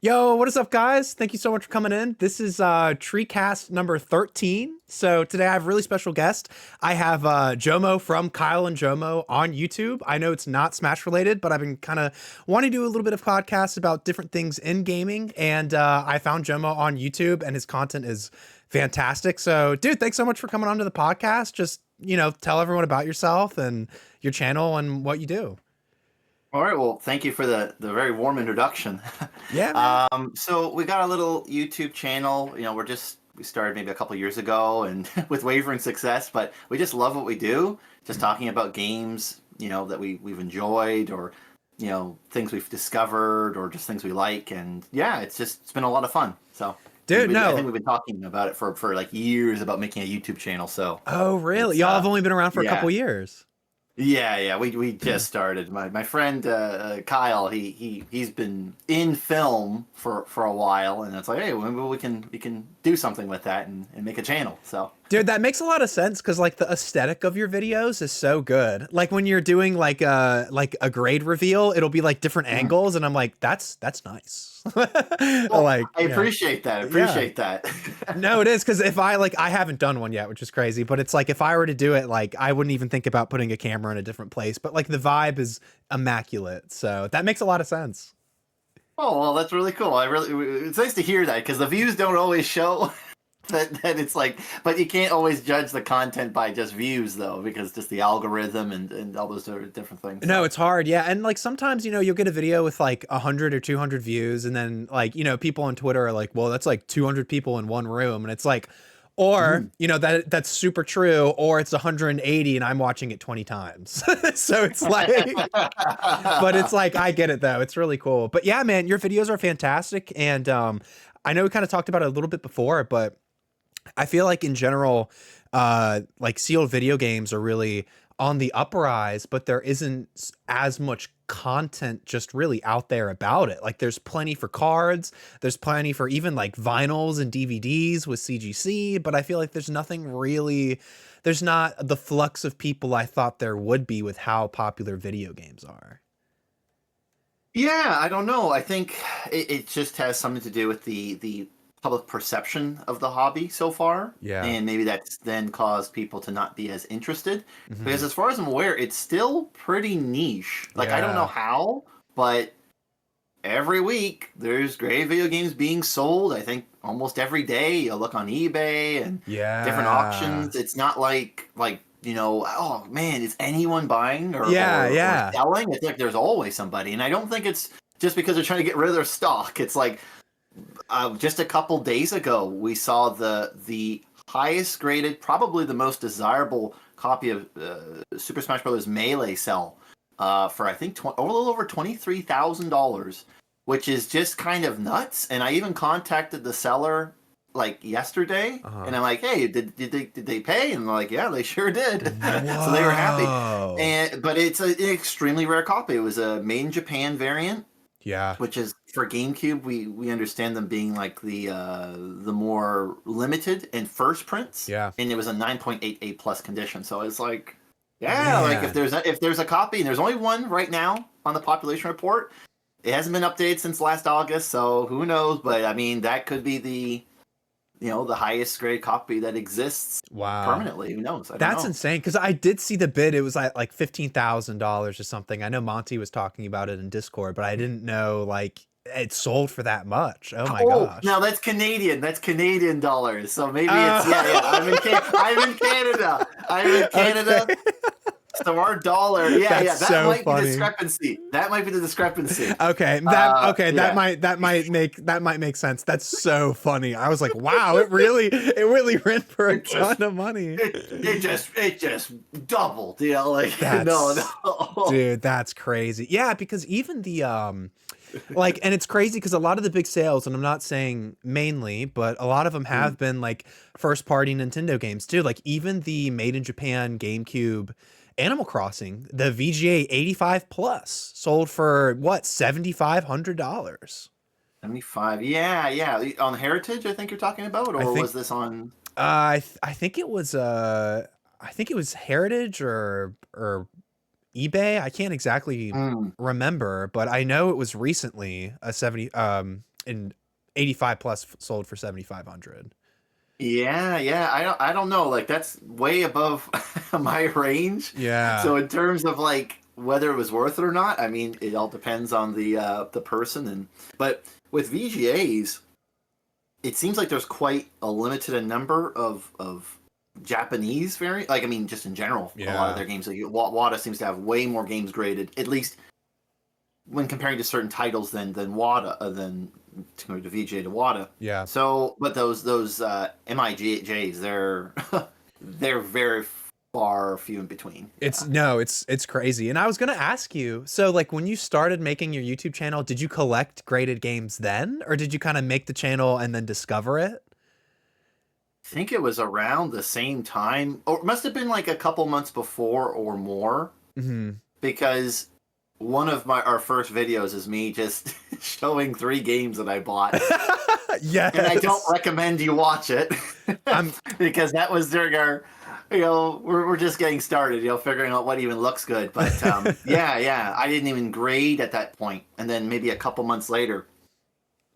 Yo, what is up, guys? Thank you so much for coming in. This is TreeCast number 13. So today I have a really special guest. I have Jomo from Kyle and Jomo on YouTube. I know it's not Smash related, but I've been kind of wanting to do a little bit of podcasts about different things in gaming. And I found Jomo on YouTube and his content is fantastic. So, dude, thanks so much for coming onto the podcast. Just, tell everyone about yourself and your channel and what you do. All right. Well, thank you for the very warm introduction. Yeah, man. So we got a little YouTube channel. We started maybe a couple years ago, and with wavering success, but we just love what we do. Just talking about games, that we've enjoyed, or things we've discovered, or just things we like, and yeah, it's been a lot of fun. So. Dude, I no. think we've been talking about it for like years about making a YouTube channel. So. Oh, really? Y'all have only been around for a Yeah. couple years. Yeah. We just started. My friend Kyle, he's been in film for a while, and it's like, hey, maybe we can do something with that and make a channel. So. Dude, that makes a lot of sense because like the aesthetic of your videos is so good. Like when you're doing like a grade reveal, it'll be like different angles, and I'm like, that's nice. Well, Like, I appreciate that. Appreciate that. No, it is because if I haven't done one yet, which is crazy, but it's like if I were to do it, like I wouldn't even think about putting a camera in a different place. But like the vibe is immaculate, so that makes a lot of sense. Oh well, that's really cool. It's nice to hear that because the views don't always show. That it's like, but you can't always judge the content by just views though, because just the algorithm and all those different things. No, it's hard. Yeah. And like sometimes, you'll get a video with like 100 or 200 views. And then like, people on Twitter are like, well, that's like 200 people in one room. And it's like, or, that's super true. Or it's 180 and I'm watching it 20 times. So it's like, but it's like, I get it though. It's really cool. But yeah, man, your videos are fantastic. And I know we kind of talked about it a little bit before, but I feel like in general, like sealed video games are really on the uprise, but there isn't as much content just really out there about it. Like there's plenty for cards, there's plenty for even like vinyls and DVDs with CGC, but I feel like there's not the flux of people I thought there would be with how popular video games are. Yeah, I don't know. I think it just has something to do with the public perception of the hobby so far. Yeah. And maybe that's then caused people to not be as interested. Mm-hmm. Because as far as I'm aware, it's still pretty niche. Like, I don't know how, but every week there's great video games being sold. I think almost every day you look on eBay and different auctions. It's not like oh man, is anyone buying or selling? It's like there's always somebody. And I don't think it's just because they're trying to get rid of their stock. It's like just a couple days ago, we saw the highest graded, probably the most desirable copy of Super Smash Bros. Melee sell for I think a little over $23,000, which is just kind of nuts. And I even contacted the seller like yesterday, and I'm like, "Hey, did they pay?" And they're like, "Yeah, they sure did." So they were happy. But it's an extremely rare copy. It was a made in Japan variant. Yeah. Which is for GameCube, we understand them being like the more limited and first prints. Yeah. And it was a 9.88 plus condition. So it's like, like if there's a copy, and there's only one right now on the population report. It hasn't been updated since last August, so who knows? But I mean, that could be the highest grade copy that exists permanently. Who knows? That's insane, because I did see the bid. It was like $15,000 or something. I know Monty was talking about it in Discord, but I didn't know like it sold for that much. Oh my gosh! Now that's Canadian. That's Canadian dollars. So maybe it's I'm in Canada. I'm in Canada. Okay. So our dollar, that so might funny. be the discrepancy. That might be the discrepancy. Okay, that might make sense. That's so funny. I was like, wow, it really ran for a ton of money. It just doubled. No. Dude, that's crazy. Yeah, because even the like, and it's crazy because a lot of the big sales, and I'm not saying mainly, but a lot of them have been like first party Nintendo games too. Like even the made in Japan GameCube Animal Crossing, the VGA 85 plus sold for what, $7,500. 75, yeah. On Heritage, I think you're talking about, or was this on? I think it was Heritage or eBay. I can't exactly remember, but I know it was recently a and 85 plus sold for 7,500. Yeah, yeah. I don't know. Like that's way above my range. Yeah. So in terms of like whether it was worth it or not, I mean, it all depends on the person. And but with VGAs, it seems like there's quite a limited number of Japanese variant. Like I mean, just in general, a lot of Yeah. their games. Like WADA seems to have way more games graded, at least when comparing to certain titles than WADA than compared to VGA to WADA. Yeah. So, but those MIJs, they're very far few in between. It's no, it's crazy. And I was gonna ask you, so like when you started making your YouTube channel, did you collect graded games then, or did you kind of make the channel and then discover it? I think it was around the same time, or it must have been like a couple months before or more, Hmm. because one of our first videos is me just showing 3 games that I bought. Yes. And I don't recommend you watch it because that was during our, we're just getting started, figuring out what even looks good. But yeah, I didn't even grade at that point. And then maybe a couple months later,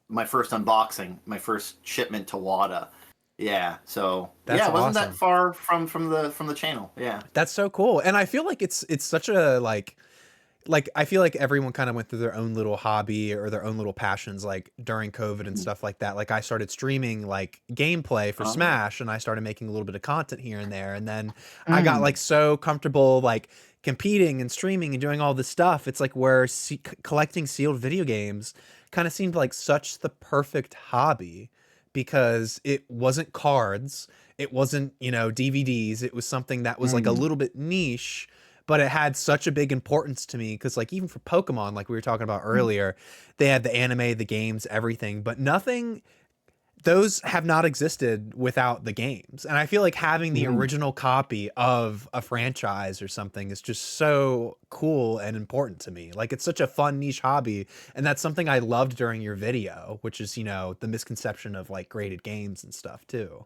my first unboxing, my first shipment to WADA. Yeah, so That's it wasn't awesome. that far from the channel. Yeah, That's so cool. And I feel like it's such a like I feel like everyone kind of went through their own little hobby or their own little passions like during COVID and stuff like that. Like I started streaming like gameplay for Smash, and I started making a little bit of content here and there, and then I got like so comfortable like competing and streaming and doing all this stuff. It's like where collecting sealed video games kind of seemed like such the perfect hobby, because it wasn't cards, it wasn't, DVDs, it was something that was like a little bit niche, but it had such a big importance to me, because like even for Pokemon, like we were talking about earlier, they had the anime, the games, everything, but nothing, those have not existed without the games. And I feel like having the original copy of a franchise or something is just so cool and important to me. Like it's such a fun niche hobby, and that's something I loved during your video, which is, the misconception of like graded games and stuff too.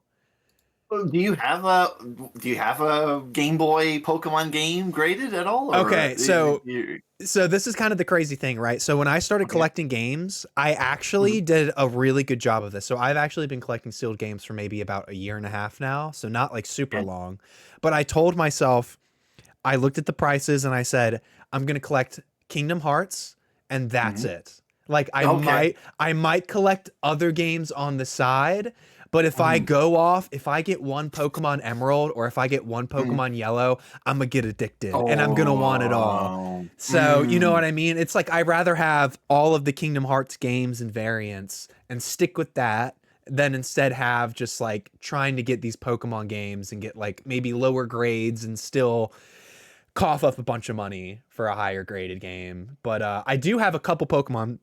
Do you have a Game Boy Pokemon game graded at all? Or Okay, so this is kind of the crazy thing, right? So when I started okay. collecting games, I actually did a really good job of this. So I've actually been collecting sealed games for maybe about a year and a half now, so not like super Okay. long. But I told myself, I looked at the prices and I said, I'm going to collect Kingdom Hearts and that's it. Like I might collect other games on the side, but if I go off, if I get one Pokemon Emerald or if I get one Pokemon Yellow, I'm gonna get addicted and I'm gonna want it all. So, you know what I mean? It's like I'd rather have all of the Kingdom Hearts games and variants and stick with that than instead have just like trying to get these Pokemon games and get like maybe lower grades and still cough up a bunch of money for a higher graded game. But I do have a couple Pokemon.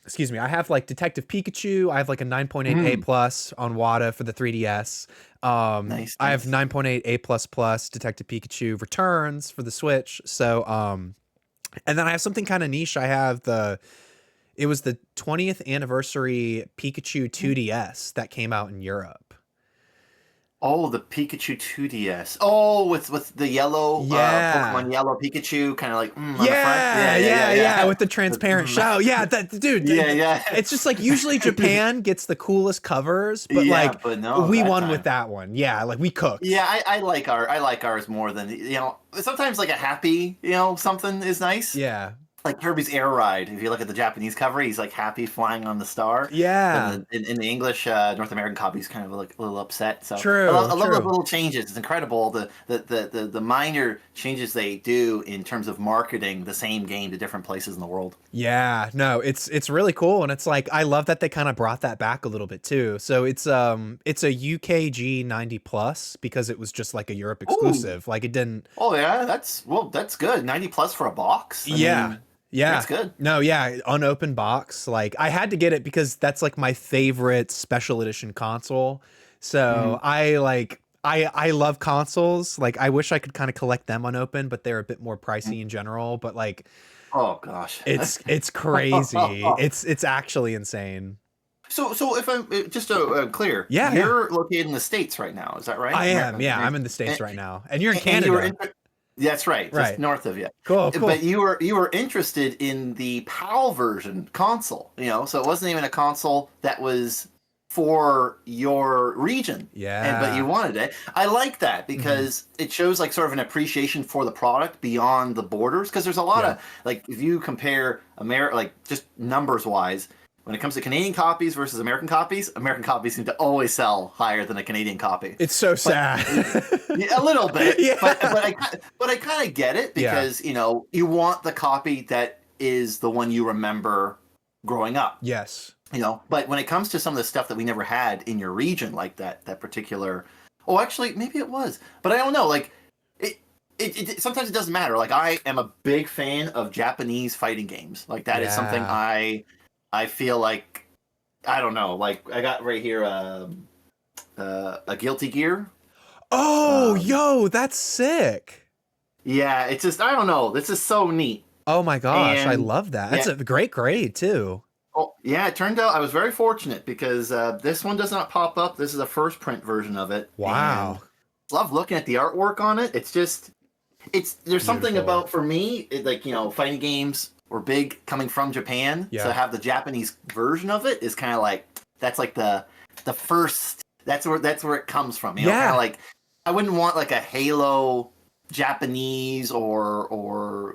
Excuse me. I have like Detective Pikachu. I have like a 9.8 A plus on WADA for the 3DS. Nice. I have 9.8 A plus plus Detective Pikachu Returns for the Switch. So, and then I have something kind of niche. It was the 20th anniversary Pikachu 2DS that came out in Europe. Oh, the Pikachu 2DS. Oh, with the yellow Pokemon Yellow Pikachu, kind of like on the front. Yeah, with the transparent shell. Yeah, that dude. Yeah. It's just like usually Japan gets the coolest covers, but like but no, we that won time. with that one. Yeah, like we cooked. Yeah, I like ours more than sometimes like a happy something is nice. Yeah. Like Kirby's Air Ride. If you look at the Japanese cover, he's like happy flying on the star. Yeah. But in the English North American copy, he's kind of like a little upset. So True. I love those little changes. It's incredible the minor changes they do in terms of marketing the same game to different places in the world. Yeah, no, it's really cool, and it's like I love that they kind of brought that back a little bit too. So it's a UKG 90 plus because it was just like a Europe exclusive. Ooh. Like it didn't. Oh yeah, that's good. 90 plus for a box. I mean, yeah, that's good. No, yeah, unopened box. Like I had to get it because that's like my favorite special edition console. So I love consoles. Like I wish I could kind of collect them unopened, but they're a bit more pricey in general. But like, oh gosh, it's crazy. It's actually insane. So if I'm just clear, you're located in the States right now. Is that right? I am. Yeah, I'm in the States right now, and you're in Canada. That's right, just Right. north of you. Cool, But cool. you were interested in the PAL version console, so it wasn't even a console that was for your region. But you Yeah. wanted it. I like that Hmm. because it shows like sort of an appreciation for the product beyond the borders. Because there's a lot Yeah. of like if you compare America, like just numbers wise, when it comes to Canadian copies versus American copies seem to always sell higher than a Canadian copy. It's so But sad. yeah, a little bit, but Yeah. I kind of get it Yeah. because you want the copy that is the one you remember growing up. Yes. But when it comes to some of the stuff that we never had in your region, like that particular, oh, actually, maybe it was, but I don't know. Like it sometimes it doesn't matter. Like I am a big fan of Japanese fighting games. Like that is something Yeah. I feel like I don't know. Like I got right here a Guilty Gear. Oh, Um, yo, that's sick. Yeah, it's just I don't know. This is so neat. Oh my gosh, I And love that. That's yeah, a great grade too. oh, yeah, it turned out I was very fortunate because this one does not pop up. This is a first print version of it, and Wow. love looking at the artwork on it. It's there's something Beautiful. about for me like fighting games were big coming from Japan, so Yeah. to have the Japanese version of it is kind of like that's like the first that's where it comes from. Kind of Yeah. like I wouldn't want like a Halo Japanese or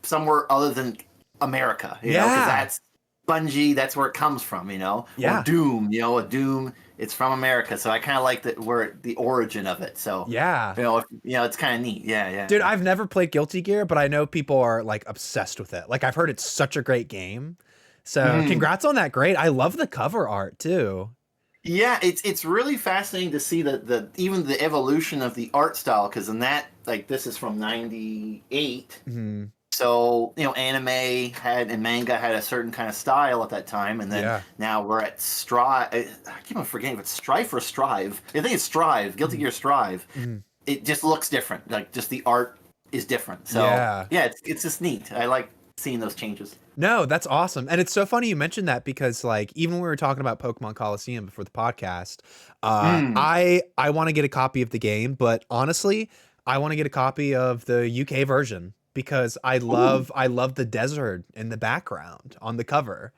somewhere other than America, because Yeah. that's Bungie, that's where it comes from, or Yeah. Doom, a Doom, it's from America, so I kind of like that where the origin of it. So, Yeah. it's kind of neat. Yeah, yeah, Dude, yeah. I've never played Guilty Gear, but I know people are like obsessed with it. Like I've heard it's such a great game. So, Mhm. congrats on that grade. I love the cover art too. Yeah, it's really fascinating to see the even the evolution of the art style because in that like this is from '98. Mhm. So, anime had and manga had a certain kind of style at that time, and then Yeah. now we're at Strive. I keep on forgetting if it's Strife or Strive. I think it's Strive, Guilty Mhm. Gear Strive. Mhm. It just looks different. Like, just the art is different. So, Yeah. yeah, it's just neat. I like seeing those changes. No, that's awesome. And it's so funny you mentioned that because like even when we were talking about Pokemon Coliseum before the podcast, Mm. I want to get a copy of the game, but honestly, I want to get a copy of the UK version because Ooh. I love the desert in the background on the cover.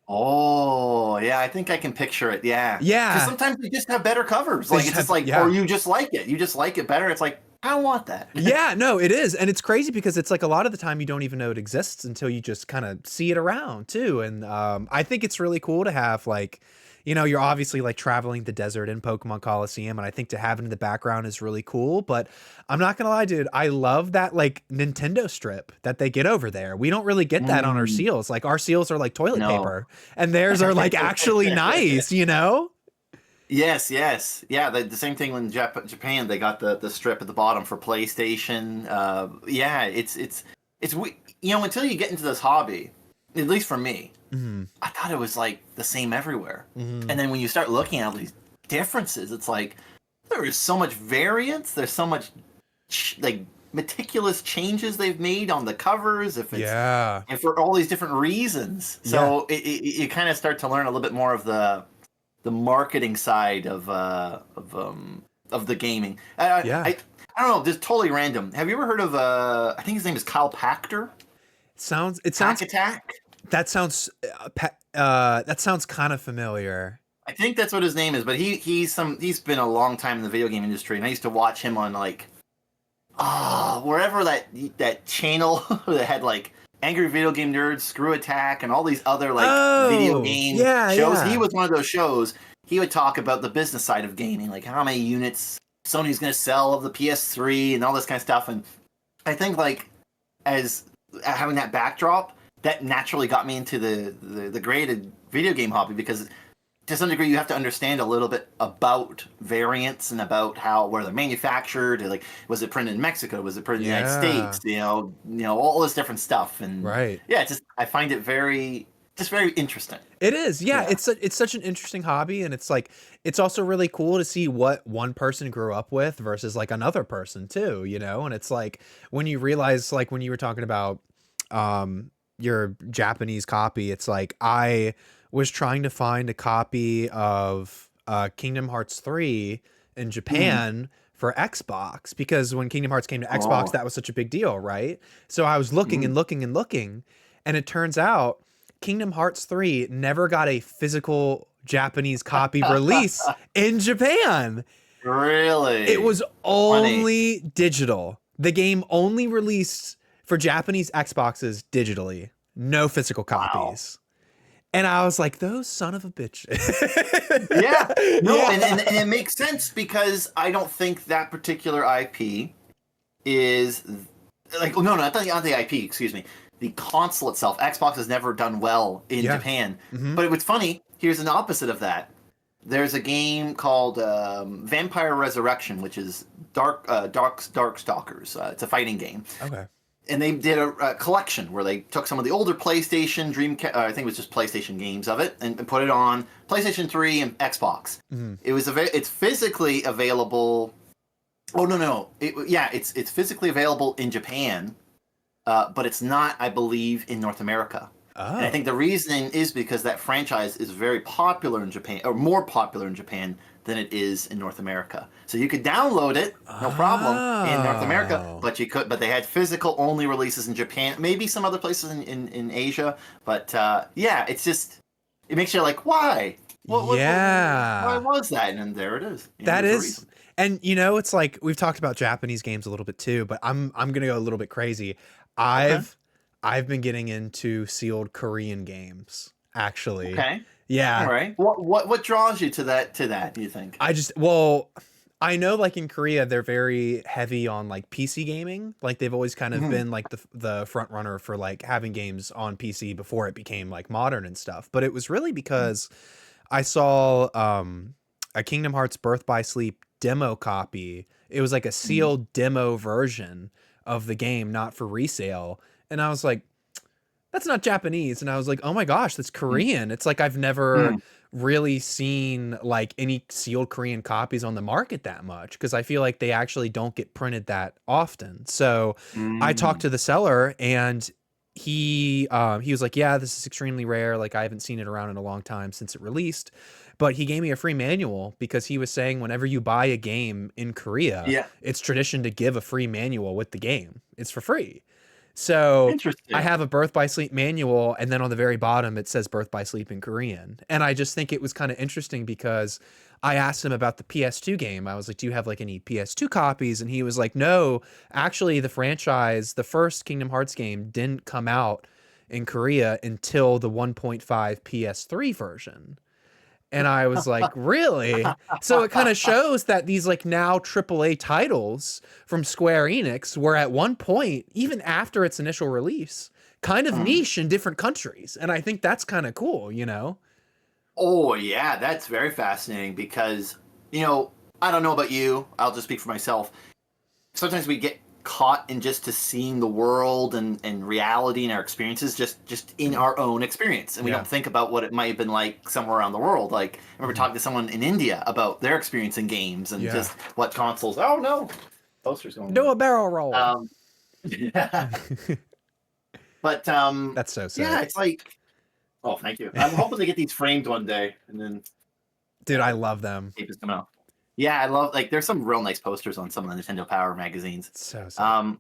Oh, yeah, I think I can picture it. Yeah. Because Yeah, sometimes you just have better covers. they Like, just it's just have like, or yeah. you just like it. You just like it better. It's like, I don't want that. Yeah, no, it is. And it's crazy because it's like a lot of the time you don't even know it exists until you just kind of see it around too. And I think it's really cool to have like, you're obviously like traveling the desert in Pokemon Coliseum. And I think to have it in the background is really cool. But I'm not going to lie, dude, I love that like Nintendo strip that they get over there. We don't really get that on our Mm, seals. Like our seals are like toilet no. paper and theirs are like actually nice, you know? Yes, yes, yeah. The same thing when Japan they got the strip at the bottom for PlayStation. Yeah, until you get into this hobby, at least for me, Hmm. I thought it was like the same everywhere. Hmm. And then when you start looking at all these differences, it's like there is so much variance. There's so much like meticulous changes they've made on the covers. If it's Yeah. and for all these different reasons, Yeah. so you kind of start to learn a little bit more of the marketing side of the gaming. Yeah. I don't know, just totally random. Have you ever heard of I think his name is Kyle Pachter? It Pack sounds Attack? that sounds kind of familiar. I think that's what his name is, but he's been a long time in the video game industry, and I used to watch him on like wherever that channel that had like Angry Video Game Nerds, Screw Attack, and all these other like video Oh, game yeah, shows. He yeah. was one of those shows. He would talk about the business side of gaming, like how many units Sony's going to sell of the PS3 and all this kind of stuff. And I think like as having that backdrop, that naturally got me into the graded video game hobby because to some degree you have to understand a little bit about variants and about how where they're manufactured, like was it printed in Mexico, was it printed in the United Yeah. States, all this different stuff. And Right. yeah, it's just I find it very interesting. It is. Yeah, Yeah. it's such an interesting hobby and it's like it's also really cool to see what one person grew up with versus like another person too, you know? And it's like when you realize like when you were talking about your Japanese copy, it's like I was trying to find a copy of Kingdom Hearts 3 in Mm. Japan for Xbox, because when Kingdom Hearts came to Xbox, Oh. that was such a big deal, right? So I was looking and looking and looking, and it turns out Kingdom Hearts 3 never got a physical Japanese copy release in Japan. It Really? was Funny. only digital. The game only released for Japanese Xboxes digitally, no physical Wow. copies. And I was like, those son of a bitch. Yeah. No, and Yeah. it makes sense because I don't think that particular IP is like, oh, no, not the IP, excuse me. The console itself. Xbox has never done well in Yeah. Japan. Hmm. But what's funny, here's an opposite of that. There's a game called Vampire Resurrection, which is Dark Stalkers. It's a fighting game, Okay. and they did a collection where they took some of the older PlayStation, I think it was just PlayStation games of it, and put it on PlayStation 3 and Xbox. Hmm. It's physically available. Oh no, it's physically available in Japan, but it's not, I believe, in North America. And I think Oh. the reasoning is because that franchise is very popular in Japan, or more popular in Japan than it is in North America. So you could download it, no problem, in North America, Oh. but they had physical only releases in Japan, maybe some other places in Asia. But yeah, it's just, it makes you like, why? Why Yeah. was that? And then there it is. That There's a is, reason. and it's like we've talked about Japanese games a little bit too, but I'm gonna go a little bit crazy. Okay. I've I've been getting into sealed Korean games, actually. Okay. All Yeah. right. What draws you to that? Do you think? Well, I know like in Korea they're very heavy on like PC gaming. Like they've always kind of Mhm. been like the front runner for like having games on PC before it became like modern and stuff. But it was really because I saw a Kingdom Hearts Birth by Sleep demo copy. It was like a Mhm. sealed demo version of the game, not for resale. And I was like, that's not Japanese. And I was like, oh my gosh, that's Korean. It's like I've never Mhm. really seen like any sealed Korean copies on the market that much, because I feel like they actually don't get printed that often. So I talked Mm. to the seller, and he was like, yeah, this is extremely rare. Like I haven't seen it around in a long time since it released. But he gave me a free manual because he was saying whenever you buy a game in Korea, Yeah. it's tradition to give a free manual with the game. It's for free. So I Interesting. have a Birth by Sleep manual, and then on the very bottom it says Birth by Sleep in Korean. And I just think it was kind of interesting because I asked him about the PS2 game. I was like, "Do you have like any PS2 copies?" And he was like, "No, actually the franchise, the first Kingdom Hearts game didn't come out in Korea until the 1.5 PS3 version." And I was like, really? So it kind of shows that these like now AAA titles from Square Enix were at one point, even after its initial release, kind of Hmm. niche in different countries. And I think that's kind of cool, you know? Oh yeah, that's very fascinating because I don't know about you. I'll just speak for myself. Sometimes we get caught in just to seeing the world and reality and our experiences just in our own experience, and we Yeah. don't think about what it might have been like somewhere around the world. Like I remember Hmm. talking to someone in India about their experience in games and Yeah. just what consoles. Oh no, posters going Do on. a barrel roll. Um, yeah, but That's so yeah, sick. it's like, oh, thank you. I'm hoping to get these framed one day, and then Dude, I uh, love them. papers come out. Yeah, I love, like, there's some real nice posters on some of the Nintendo Power magazines. So sick. Um,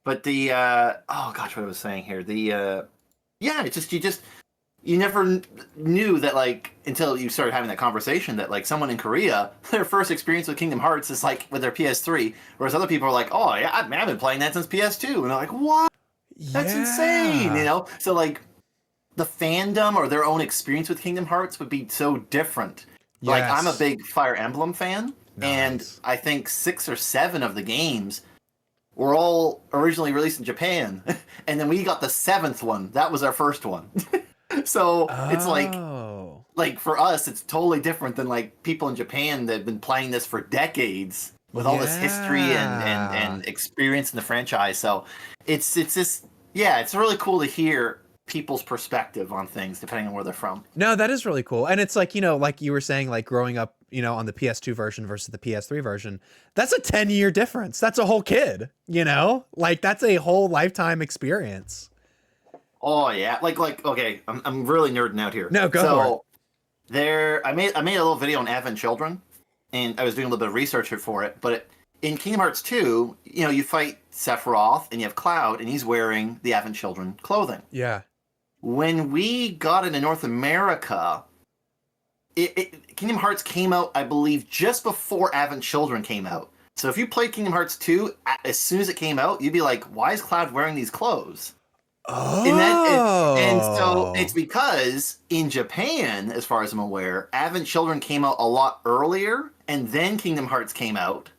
but the oh gosh, what I was saying here. The yeah, it's just you never knew that, like, until you started having that conversation, that like someone in Korea, their first experience with Kingdom Hearts is like with their PS3, whereas other people are like, oh yeah, I've been playing that since PS2, and they're like, what? That's insane, Yeah. So like the fandom or their own experience with Kingdom Hearts would be so different. Like I'm a Yes. big Fire Emblem fan, and Nice. I think 6 or 7 of the games were all originally released in Japan, and then we got the 7th one. That was our first one. So it's Oh. like for us, it's totally different than like people in Japan that have been playing this for decades with all this history Yeah. and experience in the franchise. So it's just, yeah, it's really cool to hear people's perspective on things depending on where they're from. No, that is really cool. And it's like, like you were saying, like growing up, on the PS2 version versus the PS3 version, that's a 10-year difference. That's a whole kid, Like that's a whole lifetime experience. Oh yeah, like okay, I'm really nerding out here. No, go for it. So I made a little video on Advent children, and I was doing a little bit of research for it, but in Kingdom Hearts 2, you fight Sephiroth and you have Cloud, and he's wearing the Advent Children clothing. Yeah. When we got it in North America, Kingdom Hearts came out, I believe, just before Advent Children came out. So if you played Kingdom Hearts 2, as soon as it came out, you'd be like, why is Cloud wearing these clothes? And so it's because in Japan, as far as I'm aware, Advent Children came out a lot earlier, and then Kingdom Hearts came out.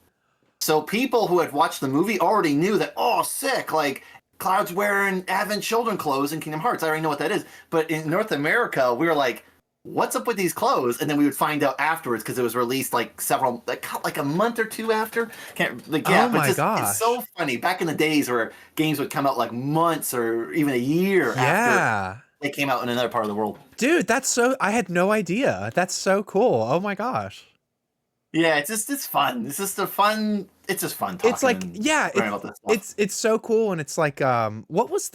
So people who had watched the movie already knew that, oh, sick, like, Cloud's wearing Advent Children clothes in Kingdom Hearts. I already know what that is. But in North America, we were like, what's up with these clothes? And then we would find out afterwards because it was released like a month or two after. It's so funny. Back in the days where games would come out like months or even a year after they came out in another part of the world. Dude, I had no idea. That's so cool. Oh my gosh. Yeah, it's fun. It's just fun talking. It's like, yeah, it's so cool. And it's like, what was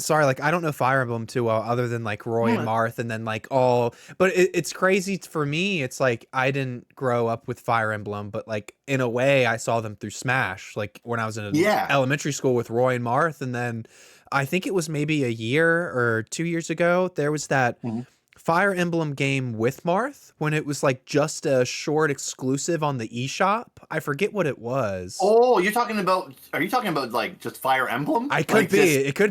sorry, like, I don't know Fire Emblem too well, other than like Roy and Marth, and then like but it's crazy for me. It's like, I didn't grow up with Fire Emblem, but like, in a way I saw them through Smash, like when I was in elementary school with Roy and Marth. And then I think it was maybe a year or 2 years ago, there was that Fire Emblem game with Marth when it was like just a short exclusive on the eShop. I forget what it was. Oh, are you talking about like just Fire Emblem? It could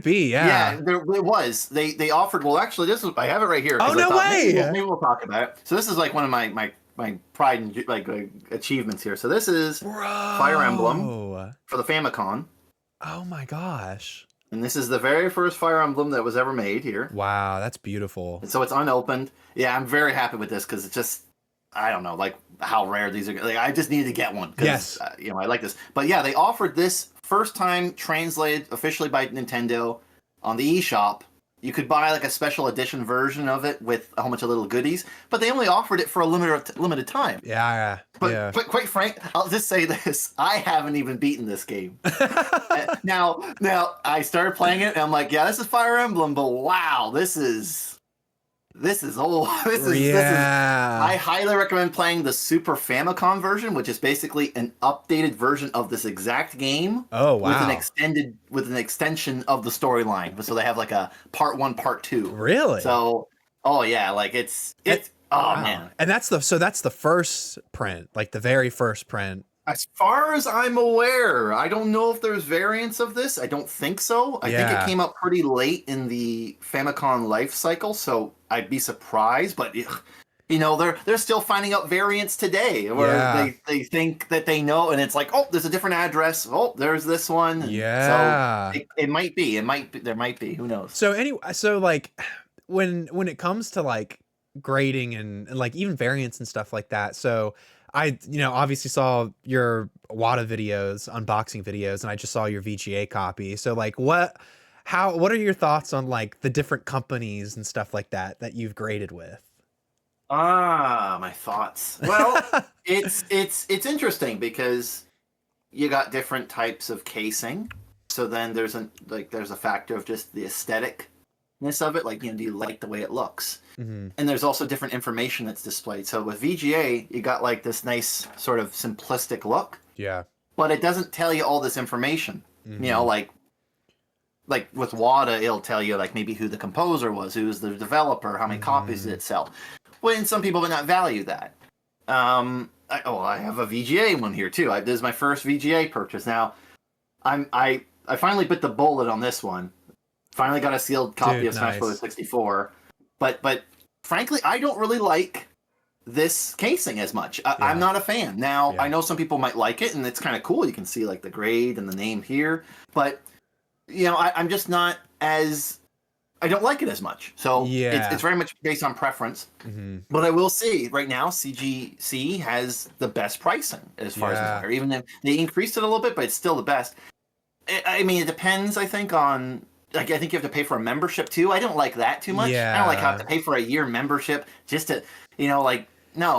be, yeah. Yeah, it was. They offered, well, actually, I have it right here. Oh, no way! Maybe we'll talk about it. So this is like one of my pride and like achievements here. So this is Fire Emblem for the Famicom. Oh my gosh. And this is the very first Fire Emblem that was ever made here. Wow, that's beautiful. And so it's unopened. Yeah, I'm very happy with this because it's just, I don't know, like how rare these are. Like, I just needed to get one. Yes. I like this. But yeah, they offered this first time translated officially by Nintendo on the eShop. You could buy like a special edition version of it with a whole bunch of little goodies, but they only offered it for a limited time. Yeah. But quite frank, I'll just say this: I haven't even beaten this game. Now I started playing it, and I'm like, yeah, this is Fire Emblem, but wow, this is old. I highly recommend playing the Super Famicom version, which is basically an updated version of this exact game. Oh wow! With an extension of the storyline, so they have like a part 1, part 2. Really? So, oh yeah, like it's man. And that's the first print, like the very first print. As far as I'm aware, I don't know if there's variants of this. I don't think so. I think it came out pretty late in the Famicom life cycle, so I'd be surprised. But they're still finding out variants today, where they think that they know, and it's like, oh, there's a different address. Oh, there's this one. And so it might be. There might be. Who knows? So anyway, like when it comes to like grading and like even variants and stuff like that, so I, obviously saw your WATA videos, unboxing videos, and I just saw your VGA copy. So like what are your thoughts on like the different companies and stuff like that you've graded with? My thoughts. Well, it's interesting because you got different types of casing. So then there's a factor of just the aestheticness of it. Like, do you like the way it looks? Mm-hmm. And there's also different information that's displayed. So with VGA, you got like this nice sort of simplistic look. Yeah. But it doesn't tell you all this information. Mm-hmm. Like with WATA, it'll tell you like maybe who the composer was, who's the developer, how many copies did it sell. When some people would not value that. I have a VGA one here too. This is my first VGA purchase. Now, I finally bit the bullet on this one. Finally got a sealed copy of Smash Bros. 64. But frankly, I don't really like this casing as much. I'm not a fan. Now, I know some people might like it, and it's kind of cool. You can see like the grade and the name here. But, I'm just not as... I don't like it as much. So it's very much based on preference. Mm-hmm. But I will say, right now, CGC has the best pricing as far as I'm aware. Even if they increased it a little bit, but it's still the best. It depends, I think, on... Like, I think you have to pay for a membership, too. I don't like that too much. I don't like how to pay for a year membership just to, no,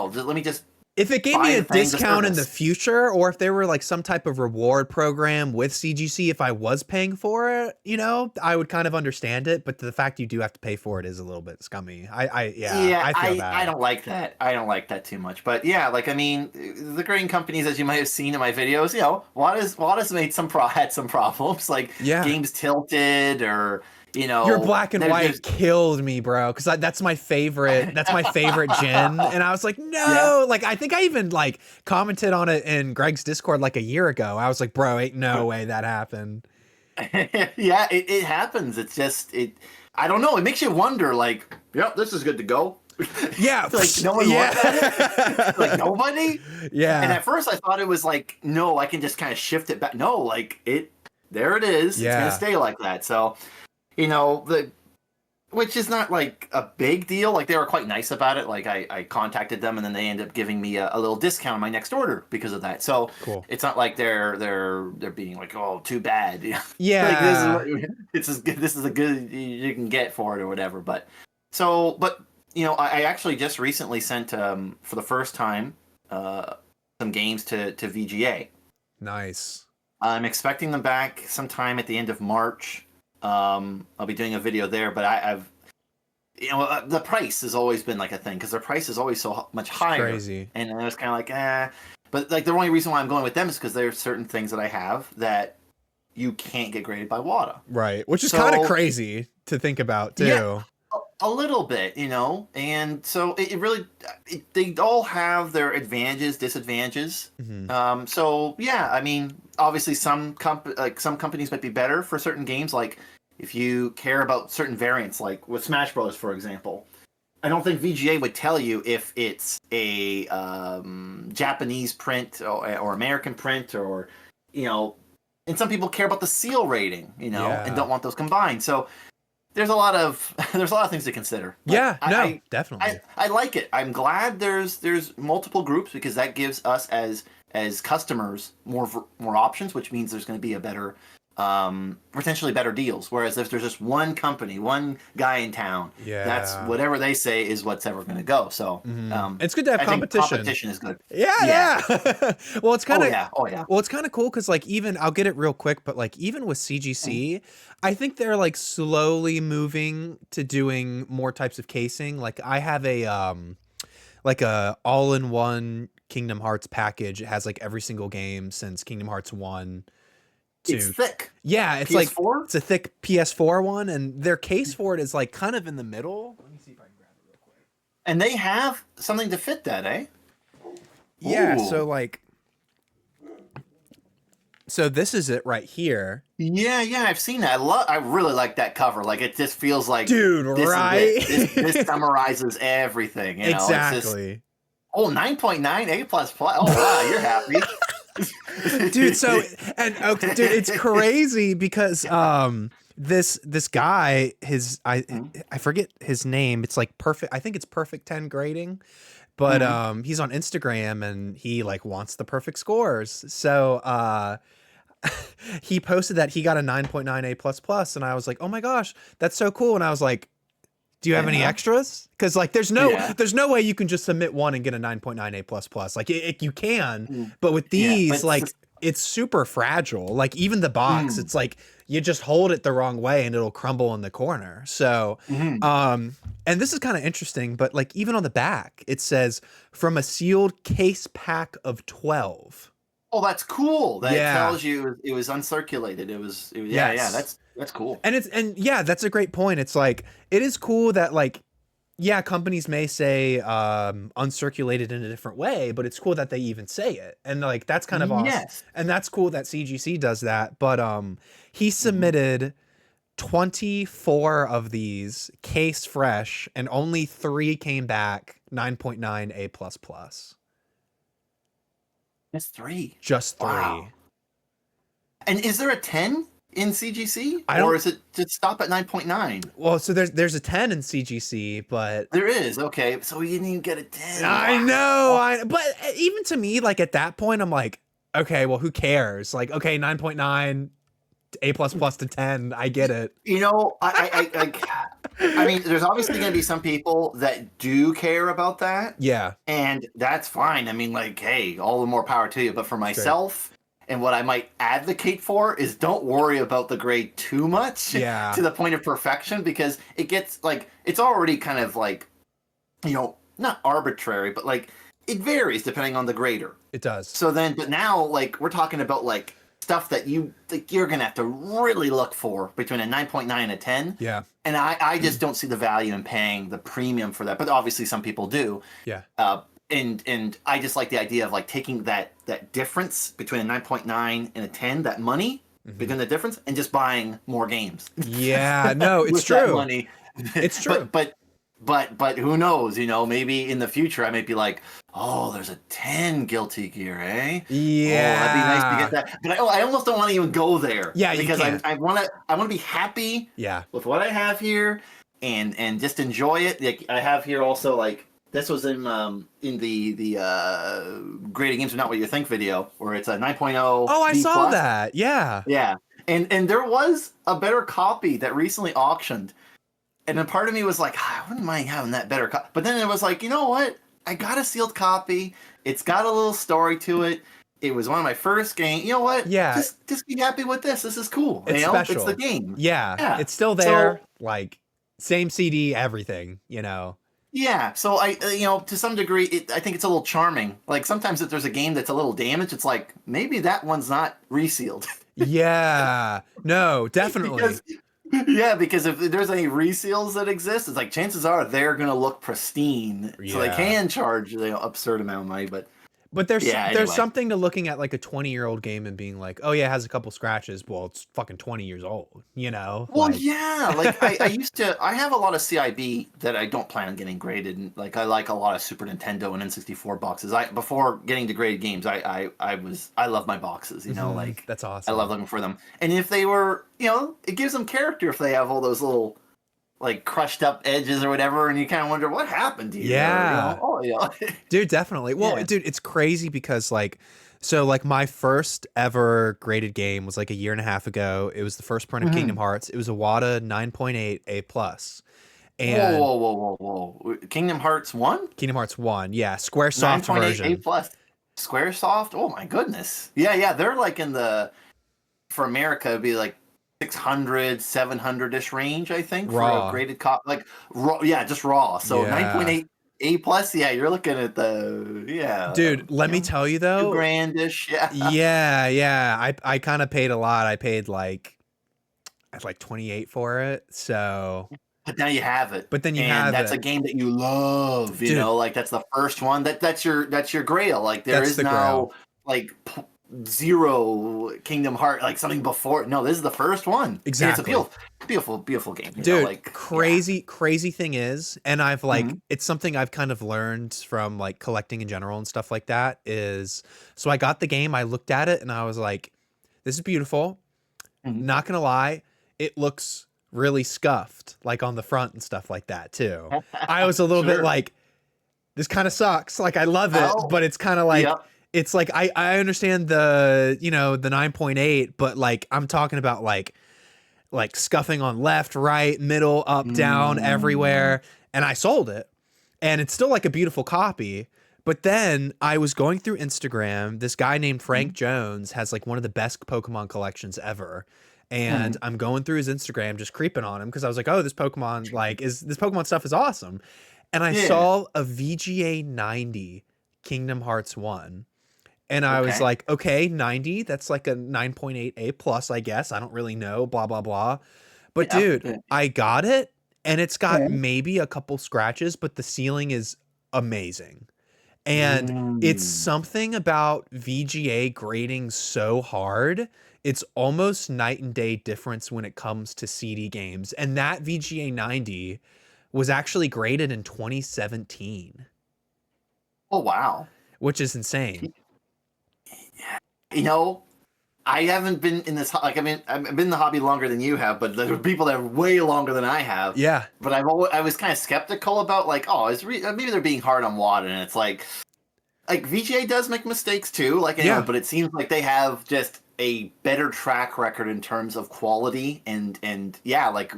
let me just If it gave buy me a the thing, the discount in the service. future, or if there were like some type of reward program with CGC, if I was paying for it, you know, I would kind of understand it. But the fact you do have to pay for it is a little bit scummy. Yeah, Yeah, I feel I bad. don't like that. I don't like that too much. But yeah, like I mean, the grading companies, as you might have seen in my videos, you know, Wada's made had some problems, like Yeah. games tilted, or you Your know, black and there's white killed me, bro. Because that's my favorite. That's my favorite gen. And I was like, yeah. no. Like, I think I even like commented on it in Greg's Discord like a year ago. I was like, bro, ain't no way that happened. Yeah, it happens. It's just it. I don't know. It makes you wonder. Like, yep, this is good to go. Yeah. Like no one looked at it. Like Yeah. nobody. And Yeah. at first I thought it was like, no, I can just kind of shift it back. No, like it. There it is. It's gonna Yeah. stay like that. So, you know, which is not like a big deal. Like they were quite nice about it. Like I contacted them and then they ended up giving me a little discount on my next order because of that. So Cool. it's not like they're being like, oh, too bad. Like this is Yeah. it's as good. This is a good you can get for it or whatever. But you know, I actually just recently sent for the first time some games to VGA. Nice. I'm expecting them back sometime at the end of March. I'll be doing a video there, but I've, you know, the price has always been like a thing because their price is always so much higher. Crazy. And I was kind of like, But like the only reason why I'm going with them is because there's certain things that I have that you can't get graded by WADA. Right. Which is kind of crazy to think about too. Yeah, a little bit, you know. And so it really, they all have their advantages, disadvantages. Mm-hmm. So yeah, I mean, obviously some companies might be better for certain games, like if you care about certain variants, like with Smash Bros, for example. I don't think VGA would tell you if it's a Japanese print or American print, or you know, and some people care about the seal rating, you know, and don't want those combined. So there's a lot of things to consider. But yeah, definitely. I like it. I'm glad there's multiple groups because that gives us as customers more options, which means there's going to be a better potentially better deals. Whereas if there's just one company, one guy in town, that's whatever they say is what's ever going to go. So it's good to have competition. Competition is good. Yeah. Well, it's kind of Well, it's kind of cool because like even I'll get it real quick, but like even with CGC, I think they're like slowly moving to doing more types of casing. Like I have a like a all-in-one Kingdom Hearts package. It has like every single game since Kingdom Hearts 1. It's thick. Yeah, it's PS4? like it's a thick PS4 one, and their case for it is like kind of in the middle. Let me see if I can grab it real quick. And they have something to fit that, eh? Yeah, Ooh. so like, so this is it right here. Yeah, I've seen that. I really like that cover. Like it just feels like, dude, right? This summarizes everything. You know? Exactly. Oh, 9.9 A++. Oh wow, you're happy. Dude, so dude, it's crazy because this guy, I forget his name. It's like perfect. I think it's perfect 10 grading, but he's on Instagram and he like wants the perfect scores. So he posted that he got a 9.9 A++, and I was like, oh my gosh, that's so cool. And I was like, do you have any extras? Because like there's no way you can just submit one and get a 9.9 A++. Like you can, but with these, like it's super fragile. Like even the box, it's like you just hold it the wrong way and it'll crumble in the corner. So and this is kind of interesting, but like even on the back, it says from a sealed case pack of 12. Oh, that's cool. That tells you it was uncirculated. That's cool. And yeah, that's a great point. It's like it is cool that like companies may say uncirculated in a different way, but it's cool that they even say it. And like that's kind of awesome. Yes. And that's cool that CGC does that. But he submitted 24 of these case fresh and only 3 came back 9.9 A++. Just 3. Just 3. Wow. And is there a 10 in CGC? Or is it just stop at 9.9? Well, so there's a 10 in CGC, but there is. Okay, so you didn't even get a 10. I know. But even to me, like at that point, I'm like, okay, well, who cares? Like, okay, 9.9 A++ to 10. I get it. You know, I mean, there's obviously going to be some people that do care about that, Yeah, and that's fine. I mean, like, hey, all the more power to you. But for straight. myself, and what I might advocate for is don't worry about the grade too much Yeah, to the point of perfection, because it gets like it's already kind of like, not arbitrary, but like it varies depending on the grader. it does. So then, but now, like, we're talking about like stuff that you're gonna have to really look for between a 9.9 and a 10. Yeah, And I just don't see the value in paying the premium for that. But obviously, some people do. yeah, And I just like the idea of like taking that difference between a 9.9 and a 10, that money hmm between the difference, and just buying more games yeah. No, it's with that true. money. It's true. But who knows? Maybe in the future I might be like, oh, there's a 10 Guilty Gear, eh? Oh, that'd be nice to get Yeah, that. But I almost don't want to even go there. yeah. You Because can't. I want to be happy Yeah. with what I have here, and just enjoy it. Like, I have here also, like, this was in the graded games are not what you think video, where it's a 9.0 Oh, I B saw plus. that. Yeah. Yeah. And there was a better copy that recently auctioned. And then part of me was like, I wouldn't mind having that better copy. But then it was like, you know what? I got a sealed copy. It's got a little story to it. It was one of my first games. You know what? Yeah. Just be happy with this. This is cool. It's It's the special. game. Yeah. Yeah. It's still So there. Like same CD, everything. yeah. So to some degree, I think it's a little charming. Like, sometimes if there's a game that's a little damaged, it's like, maybe that one's not resealed. Yeah. No, definitely. Because yeah, because if there's any reseals that exist, it's like chances are they're gonna look pristine, so they Yeah. can charge absurd amount of money. But But there's yeah, there's anyway. something to looking at like a 20-year-old game and being like, oh yeah, it has a couple scratches. Well, it's fucking 20 years old. Well, Like yeah, like I have a lot of CIB that I don't plan on getting graded, and like I like a lot of Super Nintendo and N64 boxes. Before getting to graded games, I love my boxes. Like, that's I love awesome. looking for them. And if they were, it gives them character if they have all those little like crushed up edges or whatever, and you kind of wonder what happened to you, or Yeah. oh yeah, Dude, definitely. Well, yeah. dude, it's crazy because like my first ever graded game was like a year and a half ago. It was the first print of Kingdom Mhm. Hearts. It was a WADA 9.8 A plus. Whoa, And whoa, whoa, whoa, whoa! Kingdom Hearts 1, Kingdom Hearts 1, yeah, Squaresoft 9.8 A version. plus, SquareSoft. Oh my goodness! Yeah, yeah, they're like in the for America it'd be like 600, 700-ish range, I think, for a Raw. graded cop, like raw. Yeah, just raw. So Yeah. 9.8 A plus. Yeah, you're looking at the Dude, let me tell you two though. grandish. Yeah. Yeah, yeah. I kind of paid a lot. I paid like 28 for it. So, But now you have it, but then you and have that's a it. game that you love. Dude, Like, that's the first one. That's your grail. Like, there that's is the grail. no like zero Kingdom Heart, like something before. No, this is the first one, and it's a Exactly. beautiful, beautiful, beautiful game. Dude, Like, yeah. crazy thing is, and I've Hmm. it's something I've kind of learned from like collecting in general and stuff like that is so I got the game, I looked at it and I was like, this is beautiful. Hmm. Not gonna lie, it looks really scuffed, like on the front and stuff like that too. I was a little bit Sure. like, this kind of sucks. Like I love it, Oh, but it's kind of like yep. it's like I understand the 9.8, but like I'm talking about like scuffing on left, right, middle, up, down, Mm. everywhere. And I sold it. And it's still like a beautiful copy. But then I was going through Instagram. This guy named Frank Jones has like one of the best Pokemon collections ever. And Hmm. I'm going through his Instagram, just creeping on him because I was like, oh, this Pokemon stuff is awesome. And I Yeah. saw a VGA 90 Kingdom Hearts 1. And I was Okay. like, okay, 90, that's like a 9.8 A plus, I guess. I don't really know, blah, blah, blah. But Yeah. dude, Yeah. I got it and it's got Okay. maybe a couple scratches, but the ceiling is amazing. And it's Mm. something about VGA grading so hard. It's almost night and day difference when it comes to CD games. And that VGA 90 was actually graded in 2017, Oh, wow. which is insane. You know, I haven't been in this like I've been in the hobby longer than you have, but there are people that are way longer than I have. Yeah. But I was kind of skeptical about, like, oh, maybe they're being hard on Watt, and it's like VGA does make mistakes too, like, Yeah. but it seems like they have just a better track record in terms of quality and yeah, like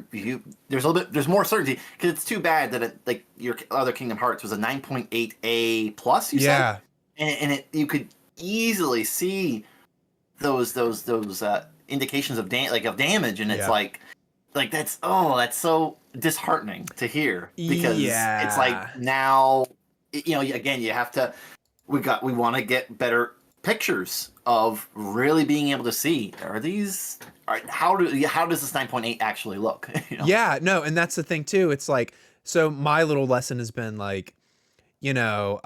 there's more certainty because it's too bad that like your other Kingdom Hearts was a 9.8 plus, you said, Yeah. and you could easily see those indications of damage, and it's Yeah. like that's so disheartening to hear because it's like Yeah. now again you have to we want to get better pictures of really being able to see how does this 9.8 actually look. Yeah, no, and that's the thing too. It's like, so my little lesson has been like, you know,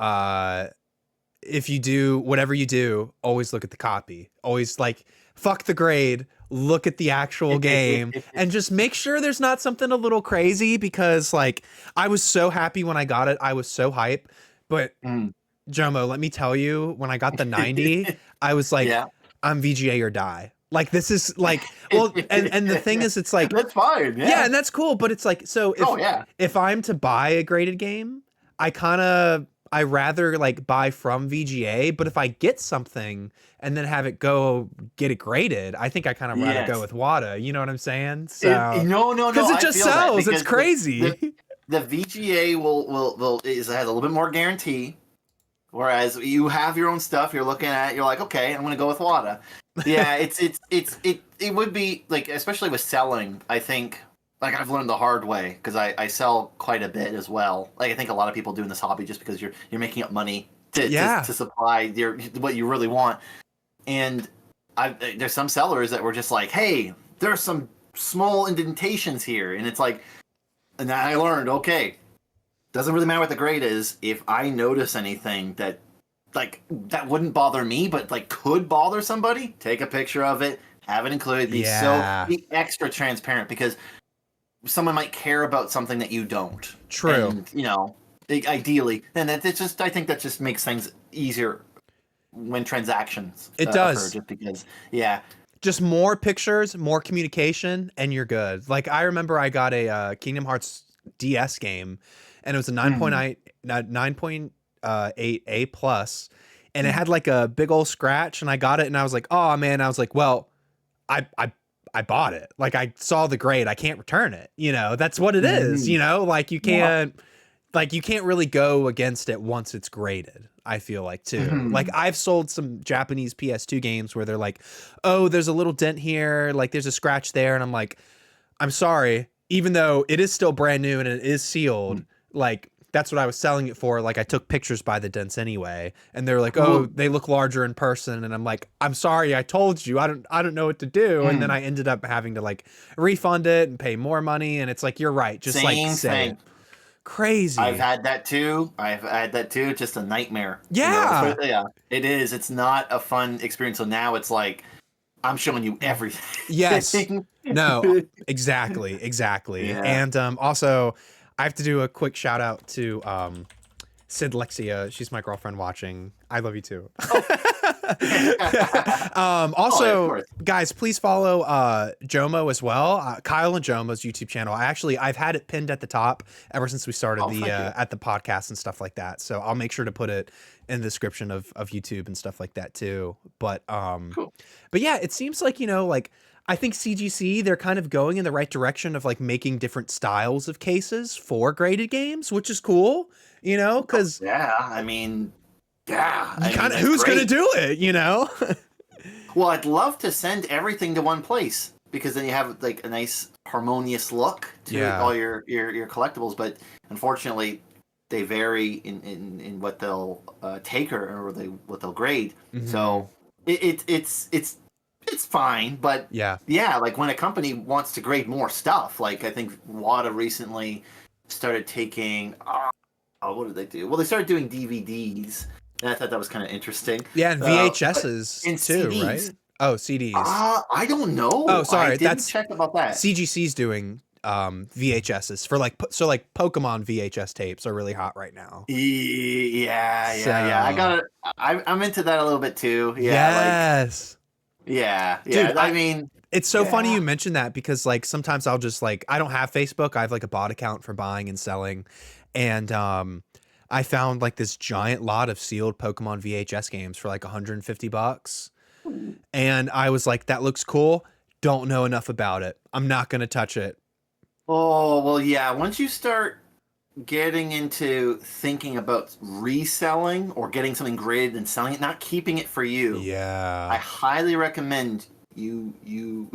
if you do whatever you do, always look at the copy. Always like fuck the grade, look at the actual game and just make sure there's not something a little crazy because like I was so happy when I got it. I was so hype. But Mm. Jomo, let me tell you, when I got the 90, I was like, Yeah. I'm VGA or die. Like this is like, well, and the thing is, it's like that's fine. yeah, and that's cool, but it's like, so if I'm to buy a graded game, I rather like buy from VGA, but if I get something and then have it get it graded, I think I kind of rather go with WADA. You know what I'm saying? So no, because it I just feel that sells, it's because crazy. the VGA has a little bit more guarantee, whereas you have your own stuff. You're looking at, you're like, okay, I'm going to go with WADA. Yeah, it would be like, especially with selling. I think like I've learned the hard way because I sell quite a bit as well. Like I think a lot of people do in this hobby just because you're making up money to supply what you really want. And there's some sellers that were just like, hey, there's some small indentations here, and it's like, and I learned, okay, doesn't really matter what the grade is. If I notice anything that wouldn't bother me, but like could bother somebody, take a picture of it, have it included. Be extra transparent because someone might care about something that you don't. True. And ideally, and it's just, I think that just makes things easier when transactions it does occur, just because just more pictures, more communication, and you're good. Like I remember I got a Kingdom Hearts DS game, and it was a 9.8 A plus, and it had like a big old scratch, and I got it, and I was like, oh man, I was like, well, I bought it. Like I saw the grade, I can't return it. You know, that's what it is. You know, like you can't really go against it once it's graded. I feel like too. Like I've sold some Japanese PS2 games where they're like, oh, there's a little dent here, like there's a scratch there, and I'm like, I'm sorry, even though it is still brand new and it is sealed, like that's what I was selling it for. Like I took pictures by the dents anyway, and they're like, oh, they look larger in person, and I'm like, I'm sorry, I told you, I don't know what to do, and then I ended up having to like refund it and pay more money, and it's like, you're right, just say it. Crazy. I've had that too. Just a nightmare. Yeah. Yeah. It is. It's not a fun experience. So now it's like I'm showing you everything. Yes. No. Exactly. Yeah. And also, I have to do a quick shout out to Sid Lexia. She's my girlfriend watching. I love you too. Also, guys, please follow Jomo as well. Kyle and Jomo's YouTube channel. I've had it pinned at the top ever since we started at the podcast and stuff like that. So I'll make sure to put it in the description of YouTube and stuff like that too. But but yeah, it seems like, like I think CGC, they're kind of going in the right direction of like making different styles of cases for graded games, which is cool, because who's going to do it, Well, I'd love to send everything to one place because then you have like a nice harmonious look to all your collectibles. But unfortunately, they vary in what they'll take or what they'll grade. So it's fine. But like when a company wants to grade more stuff, like I think WADA recently started taking. What did they do? Well, they started doing DVDs. And I thought that was kind of interesting. Yeah, and VHSs too, CDs. Right? Oh, CDs. I don't know. Oh, sorry. I didn't check about that. CGC's doing VHSs for like Pokemon VHS tapes are really hot right now. Yeah. I got it. I'm into that a little bit too. Yeah. Yes. Dude, I mean, it's so funny you mentioned that because like sometimes I'll just like, I don't have Facebook. I have like a bot account for buying and selling, and I found like this giant lot of sealed Pokemon VHS games for like $150. And I was like, that looks cool. Don't know enough about it. I'm not going to touch it. Oh, well, yeah. Once you start getting into thinking about reselling or getting something graded and selling it, not keeping it for you, I Yeah. highly recommend you you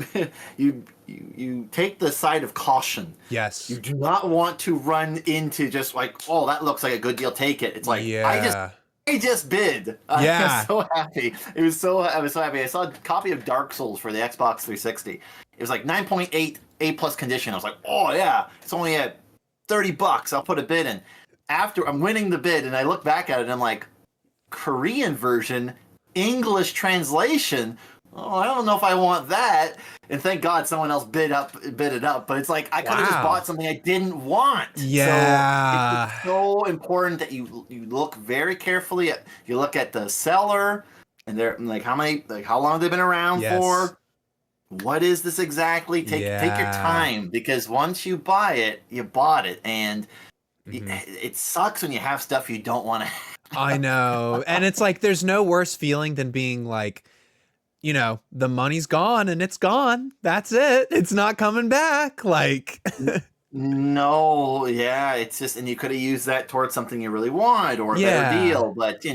take the side of caution. You Yes. do not want to run into just like, oh, that looks like a good deal, take it. It's like Yeah. I just bid. I was Yeah. so happy. I was so happy. I saw a copy of Dark Souls for the Xbox 360. It was like 9.8 A plus condition. I was like, oh yeah, it's only at $30. I'll put a bid in. After I'm winning the bid, and I look back at it, and I'm like, Korean version, English translation. Oh, I don't know if I want that. And thank God someone else bid it up. But it's like I could have just Wow. bought something I didn't want. Yeah. So it's so important that you look very carefully at you look at the seller and they're like how long have they been around Yes. for? What is this exactly? Take your Yeah. time because once you buy it, you bought it, and Hmm. it sucks when you have stuff you don't want to. I know. And it's like, there's no worse feeling than being like, the money's gone and it's gone. That's it. It's not coming back. Like, No, yeah, it's just, and you could have used that towards something you really want or a better yeah. deal, but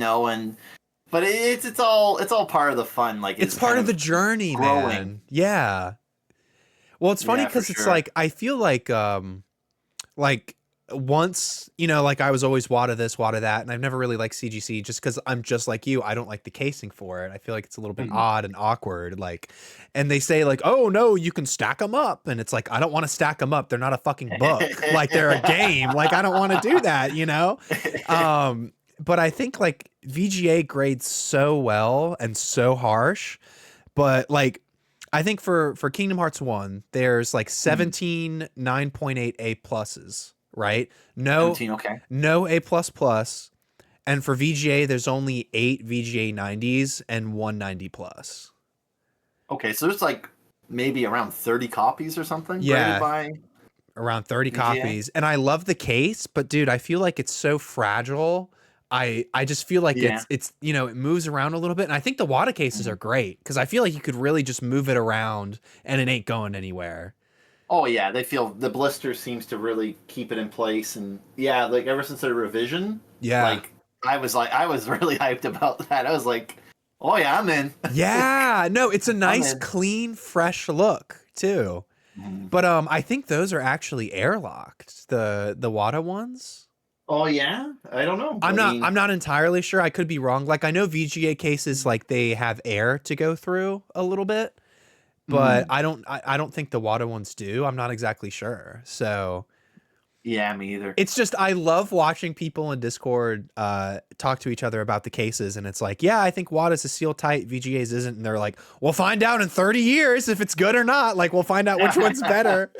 but it's all part of the fun, like It's is part kind of the of journey, growing. man. Yeah. Well, it's funny Yeah, for because it's sure. like, I feel like once, like I was always WADA this, WADA that, and I've never really liked CGC just because I'm just like you. I don't like the casing for it. I feel like it's a little bit Mhm. odd and awkward. Like, and they say like, oh no, you can stack them up. And it's like, I don't want to stack them up. They're not a fucking book. Like they're a game. Like I don't want to do that. But I think like VGA grades so well and so harsh, but like I think for Kingdom Hearts 1, there's like Mhm. 17 9.8 A pluses, right? No 17, okay. no A plus plus. And for VGA, there's only 8 VGA 90s and 190 plus. Okay, so there's like maybe around 30 copies or something graded Yeah, by around 30 VGA. copies. And I love the case, but dude, I feel like it's so fragile. I just feel like Yeah. it moves around a little bit. And I think the water cases are Mhm. great because I feel like you could really just move it around and it ain't going anywhere. Oh yeah, they feel the blister seems to really keep it in place, and yeah, like ever since the revision, Yeah. like I was really hyped about that. I was like, oh yeah, I'm in. Yeah, no, it's a I'm nice, in. clean, fresh look too. Mhm. But I think those are actually airlocked. The Wata ones. Oh yeah, I don't know. I'm I not mean, I'm not entirely sure. I could be wrong. Like I know VGA cases like they have air to go through a little bit, but mm, I don't think the Wata ones do. I'm not exactly sure. So yeah, me either. it's just I love watching people in Discord talk to each other about the cases, and it's like, yeah, I think WADA's a seal tight, VGA's isn't, and they're like, we'll find out in 30 years if it's good or not. Like we'll find out which one's better.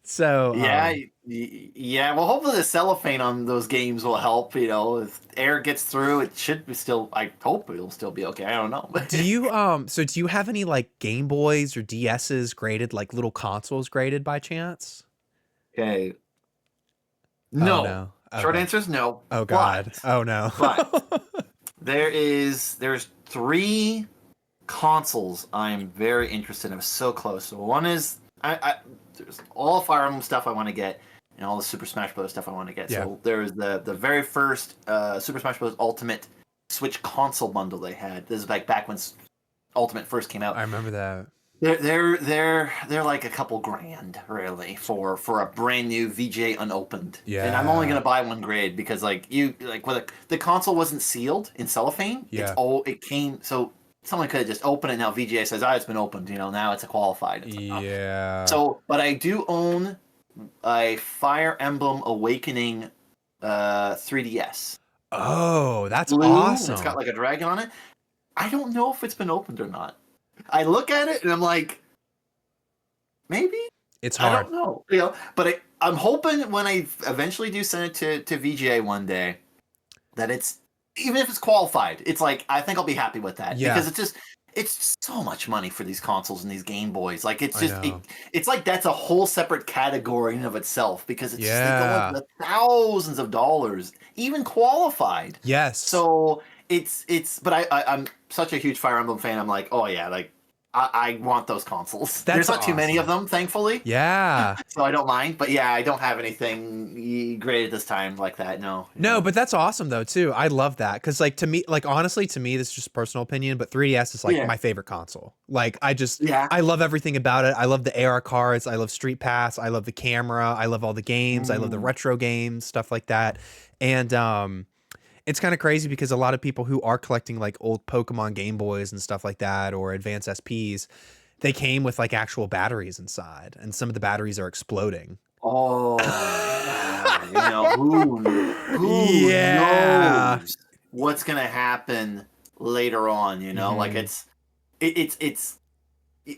So Yeah, yeah. Well, hopefully the cellophane on those games will help. If air gets through, it should be still. I hope it'll still be okay. I don't know. do you have any like Game Boys or DS's graded, like little consoles graded by chance? Okay. Oh No. no. Short Okay. answer is no. Oh God. Oh no. But there's three consoles I'm very interested in. I'm so close. So one is there's all Fire Emblem stuff I want to get, and all the Super Smash Bros. Stuff I want to get. Yeah, So there's the very first Super Smash Bros. Ultimate Switch console bundle they had. This is back when Ultimate first came out. I remember that. They're like a couple grand really for a brand new VJ unopened, and I'm only Yeah. gonna buy one grade because the console wasn't sealed in cellophane. Yeah. It came so someone could have just opened it. Now VGA says, it's been opened. Now it's a qualified. It's like, oh. Yeah. So, but I do own a Fire Emblem Awakening 3DS Oh, that's blue, and it's got awesome. like a dragon on it. I don't know if it's been opened or not. I look at it and I'm like, maybe. It's I hard. don't know. But I'm hoping when I eventually do send it to VGA one day that it's even if it's qualified, it's like I think I'll be happy with that Yeah, because it's so much money for these consoles and these Game Boys. Like I know. it's like that's a whole separate category in of itself because they go into Yeah. the thousands of dollars, even qualified. Yes. So but I'm such a huge Fire Emblem fan. I'm like, oh yeah, like I want those consoles. That's There's not too many of awesome. them, thankfully, Yeah. so I don't mind. But yeah, I don't have anything great at this time like that. No, you No, know. but that's awesome though too. I love that because like to me, like honestly, to me, this is just personal opinion, but 3DS is like Yeah, my favorite console. Like yeah. I love everything about it. I love the AR cards. I love Street Pass. I love the camera. I love all the games. I love the Mm. retro games, stuff like that. And it's kind of crazy because a lot of people who are collecting like old Pokemon Game Boys and stuff like that or Advance SPs, they came with like actual batteries inside, and some of the batteries are exploding. Oh yeah, you know who Yeah. knows what's gonna happen later on? You know, like Mhm. it's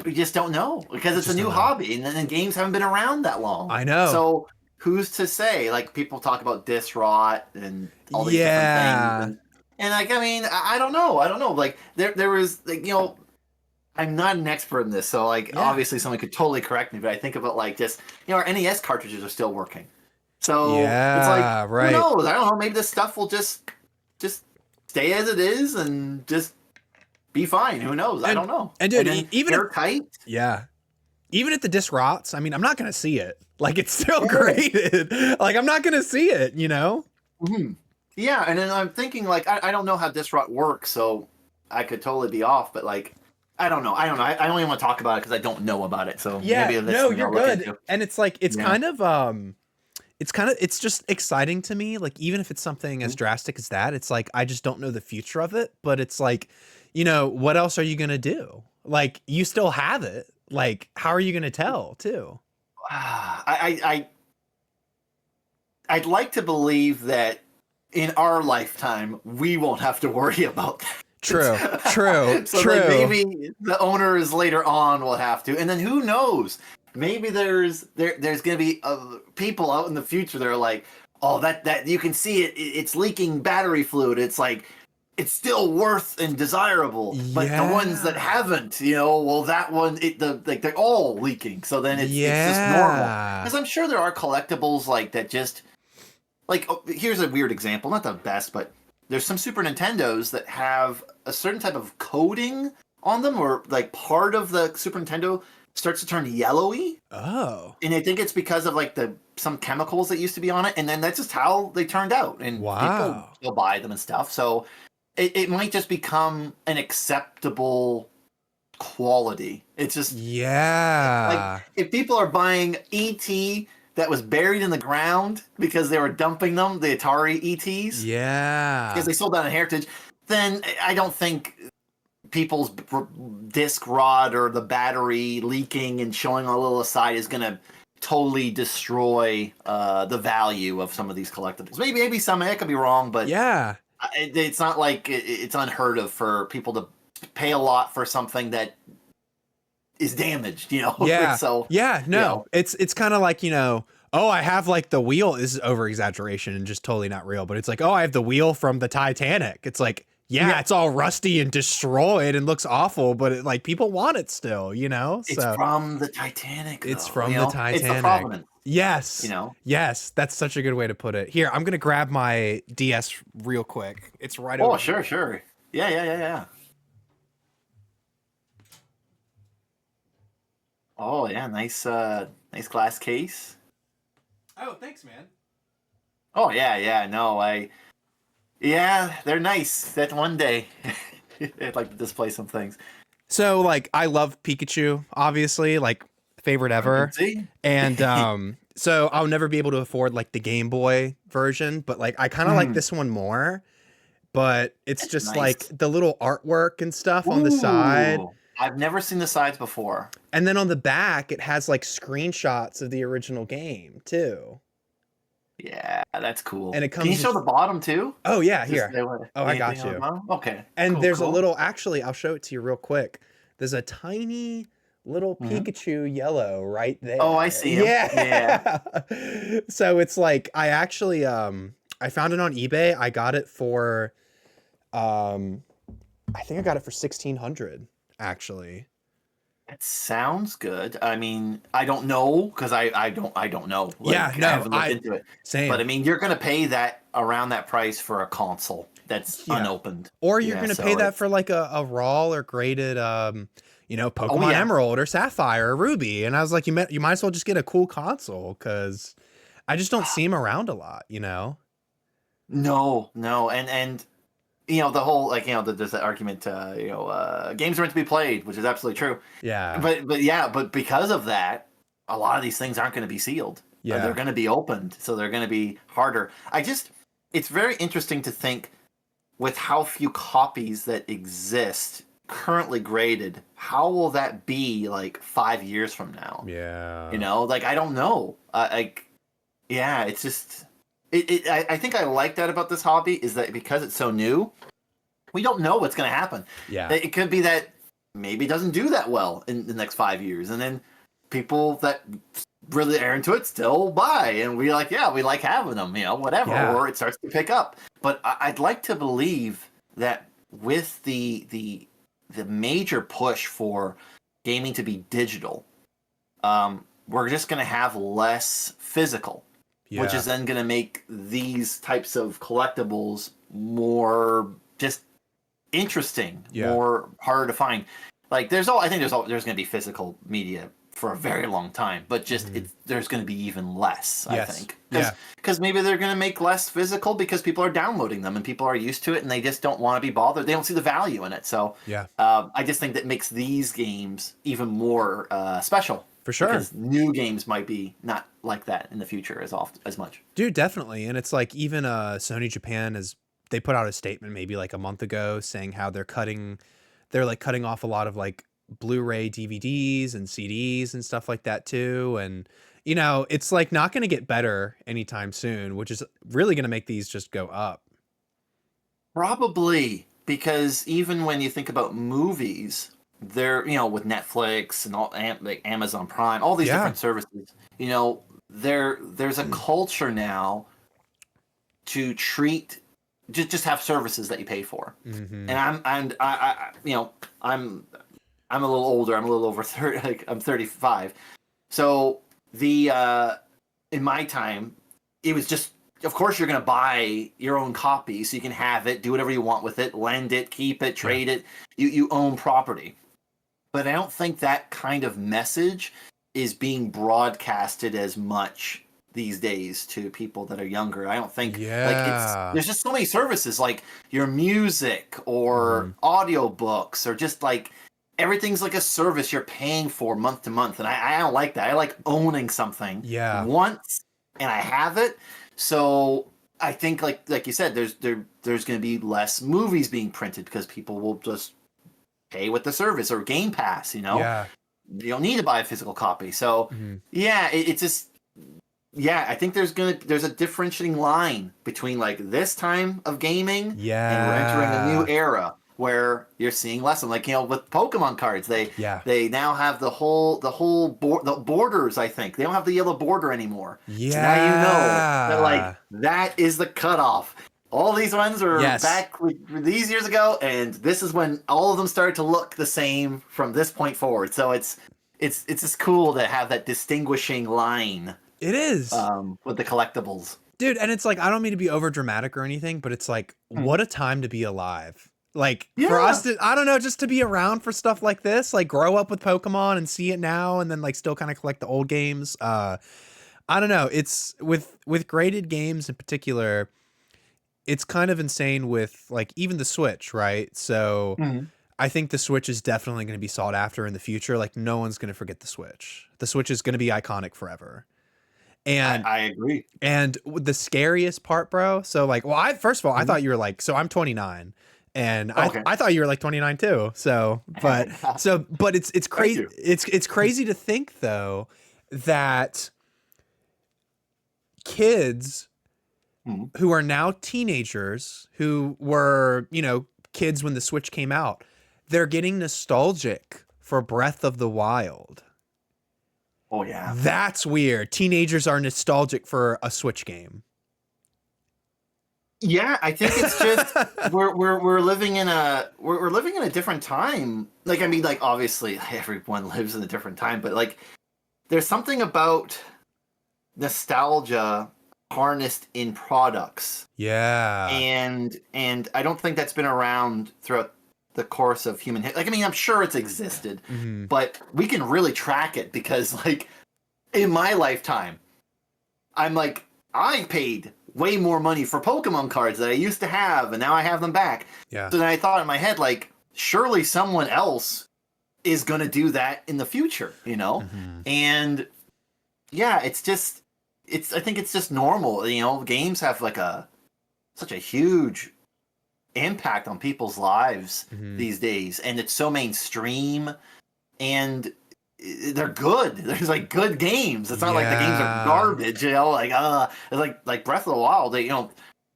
we just don't know because I it's a just new don't know. hobby and then games haven't been around that long. I know. So who's to say? Like people talk about disc rot and all these different things Yeah. and like I mean I don't know like there was like you know I'm not an expert in this so like Yeah. obviously someone could totally correct me but I think about like just you know our NES cartridges are still working so it's like Yeah, who right. knows I don't know maybe this stuff will just stay as it is and just be fine who knows I And don't know and and dude, then even if airtight. yeah, even if the disc rots, I mean, I'm not gonna see it. Like it's still Yeah. graded. Like I'm not gonna see it, you know? Mhm. Yeah, and then I'm thinking like I don't know how this rut works, so I could totally be off, but like I don't know. I don't even want to talk about it because I don't know about it. So Yeah, maybe that's no, something you're I'll look good. into. And it's like Yeah. it's just exciting to me. Like even if it's something as Mhm. drastic as that, it's like I just don't know the future of it. But it's like, you know, what else are you gonna do? Like you still have it. Like how are you gonna tell too? I'd like to believe that in our lifetime we won't have to worry about True, true, that. So then true. maybe the owners later on will have to, and then who knows? Maybe there's going to be people out in the future that are like, oh that you can see it's leaking battery fluid. It's like it's still worth and desirable, but the ones that Yeah. haven't, you know, well that one like they're all leaking. So then it's just normal. Yeah. Because I'm sure there are collectibles like that just like oh, here's a weird example, not the best, but there's some Super Nintendos that have a certain type of coating on them, or like part of the Super Nintendo starts to turn yellowy, Oh. and I think it's because of like the some chemicals that used to be on it, and then that's just how they turned out, and people Wow. still buy them and stuff. So it might just become an acceptable quality. It's just like Yeah. if people are buying ET that was buried in the ground because they were dumping them, the Atari ETs, because Yeah. they sold that in Heritage, then I don't think people's disc rot or the battery leaking and showing a little aside is going to totally destroy the value of some of these collectibles. Maybe some, I could be wrong, but Yeah. it's not like it's unheard of for people to pay a lot for something that is damaged, you know? Yeah. So, Yeah. you No. know, It's kind of like, you know, oh, I have like the wheel this is over exaggeration and just totally not real, but it's like, oh, I have the wheel from the Titanic. It's like, yeah, yeah, it's all rusty and destroyed and looks awful, but it, like people want it still, you know? it's So from the Titanic, it's though, you from the know? It's the Titanic. provenance, you Yes. know? Yes. That's such a good way to put it. Here, I'm going to grab my DS real quick. It's right Oh, over sure, here. sure. Yeah. Oh, yeah, nice glass case. Oh, thanks, man. Oh, yeah, no, yeah, they're nice. That one day, I'd like to display some things. So like I love Pikachu, obviously, like favorite I can ever. see. And so I'll never be able to afford like the Game Boy version, but like I kind of like Mm, this one more, but it's that's just like nice. the little artwork and stuff on the side. Ooh, I've never seen the sides before. And then on the back it has like screenshots of the original game too. Yeah, that's And cool. it Can you comes show with the bottom too? oh yeah, Just here. Oh, I anything got on the you. bottom? Okay, And cool, there's a cool. little actually I'll show it to you real quick. There's a tiny little Hmm. Pikachu yellow right Oh, I there. see him. Yeah. Yeah. So it's like I actually I found it on eBay. I got it for um I think I got it for 1600 actually. It sounds good. I mean, I don't know because I don't know. Yeah, Like I no, haven't looked I into it. But same. I mean, you're gonna pay that around that price for a console. that's Yeah. unopened. Or you're Yeah, gonna pay so that it's for like a raw or graded oh Pokemon yeah. Emerald or Sapphire or Ruby. And I was like, you might as well just get a cool console because I just don't see them around a lot, you know? No, no, and the whole there's that argument games are meant to be played, which is absolutely true. Yeah. But yeah, but because of that, a lot of these things aren't going to be sealed. They're Yeah. going to be opened, so they're going to be harder. It's very interesting to think with how few copies that exist currently graded, how will that be like 5 years from now? Yeah. Like I don't know. Yeah, it's just I think I like that about this hobby is that because it's so new, we don't know what's going to happen. Yeah. It could be that maybe it doesn't do that well in the next 5 years, and then people that really are into it still buy, and we like, yeah, we like having them, whatever, Yeah. or it starts to pick up. But I'd like to believe that with the major push for gaming to be digital, we're just going to have less physical, which Yeah. is then going to make these types of collectibles more just interesting, Yeah. more harder to find. Like there's going to be physical media for a very long time, but just there's going to be even less, I Yes. think. Yeah. Because maybe they're going to make less physical because people are downloading them and people are used to it and they just don't want to be bothered. They don't see the value in it. So Yeah. I just think that makes these games even more special. For sure. Because new games might be not like that in the future as much. Dude, definitely. And it's like even Sony Japan they put out a statement maybe like a month ago saying how they're like cutting off a lot of like Blu-ray DVDs and CDs and stuff like that too. And it's like not going to get better anytime soon, which is really going to make these just go up. Probably because even when you think about movies, they're with Netflix and all like Amazon Prime, all these different services, there's a culture now to treat just have services that you pay for. Mm-hmm. And I'm a little older. I'm a little over 30. Like I'm 35. So in my time, it was just, of course, you're going to buy your own copy so you can have it, do whatever you want with it, lend it, keep it, trade it. You own property. But I don't think that kind of message is being broadcasted as much these days to people that are younger. I don't think there's just so many services like your music or audiobooks or just like everything's like a service you're paying for month to month. And I don't like that. I like owning something once and I have it. So I think like you said, there's going to be less movies being printed because people will just pay with the service or Game Pass, you don't need to buy a physical copy. So it's just, I think there's a differentiating line between like this time of gaming and we're entering a new era where you're seeing less. And like, with Pokemon cards, they now have the borders, I think. They don't have the yellow border anymore. Yeah. So now that like that is the cutoff. All these ones were back these years ago, and this is when all of them started to look the same from this point forward. So it's just cool to have that distinguishing line. It is. With the collectibles. Dude, and it's like, I don't mean to be over dramatic or anything, but it's like, what a time to be alive. Like for us to, I don't know, just to be around for stuff like this, like grow up with Pokemon and see it now and then like still kind of collect the old games. I don't know. It's with graded games in particular, it's kind of insane with like even the Switch, right? So I think the Switch is definitely going to be sought after in the future. Like no one's going to forget the Switch. The Switch is going to be iconic forever. And I agree. And the scariest part, bro. So like, well, first of all, I thought you were like, so I'm 29 and I thought you were like 29 too. So, but it's crazy. It's crazy to think though, that kids who are now teenagers who were, kids when the Switch came out, they're getting nostalgic for Breath of the Wild. Oh yeah. That's weird. Teenagers are nostalgic for a Switch game. Yeah, I think it's just we're living in a different time. Like I mean, like obviously everyone lives in a different time, but like there's something about nostalgia harnessed in products. Yeah. And I don't think that's been around throughout the course of human history. Like, I mean, I'm sure it's existed, but we can really track it because, like, in my lifetime, I'm like, I paid way more money for Pokemon cards that I used to have, and now I have them back. Yeah. So then I thought in my head, like, surely someone else is going to do that in the future, you know? And yeah, I think it's just normal. You know, games have like such a huge impact on people's lives these days, and it's so mainstream, and they're good. There's like good games. It's not like the games are garbage, you know, like it's like Breath of the Wild, you know,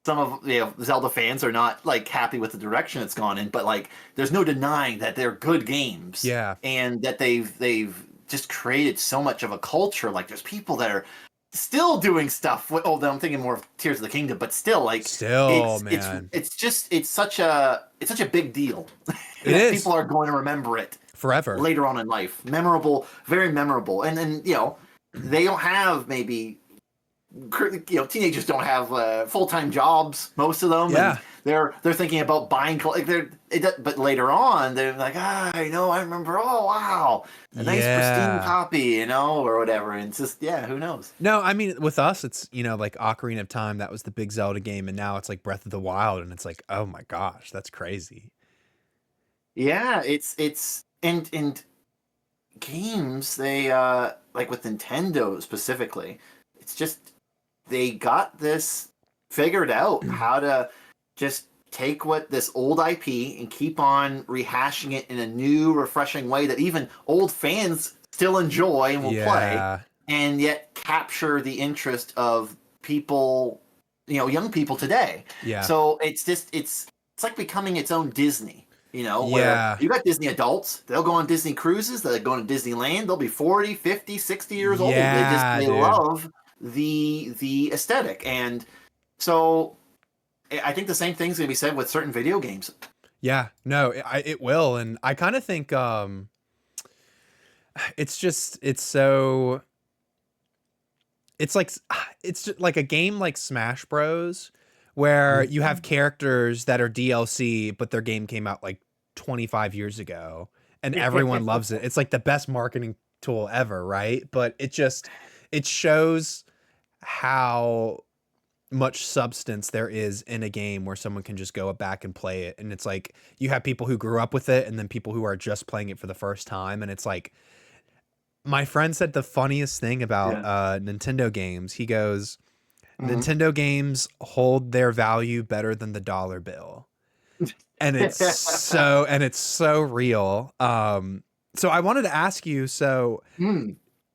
some of Zelda fans are not like happy with the direction it's gone in, but like there's no denying that they're good games. Yeah. And that they've just created so much of a culture. Like there's people that are still doing stuff. I'm thinking more of Tears of the Kingdom, but still, like, man, it's such a big deal. It is. People are going to remember it forever later on in life. Memorable, very memorable. And then, you know, they don't have maybe, you know, teenagers don't have full-time jobs, most of them. Yeah. And they're thinking about buying, like but later on they're like, I know, I remember, oh wow, a nice pristine copy, you know, or whatever. And it's just, who knows? No, I mean, with us, it's, you know, like Ocarina of Time, that was the big Zelda game, and now it's like Breath of the Wild, and it's like, oh my gosh, that's crazy. Yeah, it's and games, they like with Nintendo specifically, it's just they got this figured out, how to just take this old IP and keep on rehashing it in a new, refreshing way that even old fans still enjoy and will play, and yet capture the interest of people, you know, young people today. Yeah. So it's just it's like becoming its own Disney. You know, where you got Disney adults, they'll go on Disney cruises, they'll go to Disneyland, they'll be 40, 50, 60 years old. They love the aesthetic. And so I think the same thing's going to be said with certain video games. Yeah, no, it will. And I kind of think it's just, it's just like a game like Smash Bros, where you have characters that are DLC, but their game came out like 25 years ago and everyone loves it. It's like the best marketing tool ever, right? But it shows how much substance there is in a game where someone can just go back and play it. And it's like, you have people who grew up with it and then people who are just playing it for the first time. And it's like, my friend said the funniest thing about Nintendo games. He goes, Nintendo games hold their value better than the dollar bill. And it's so real. So I wanted to ask you,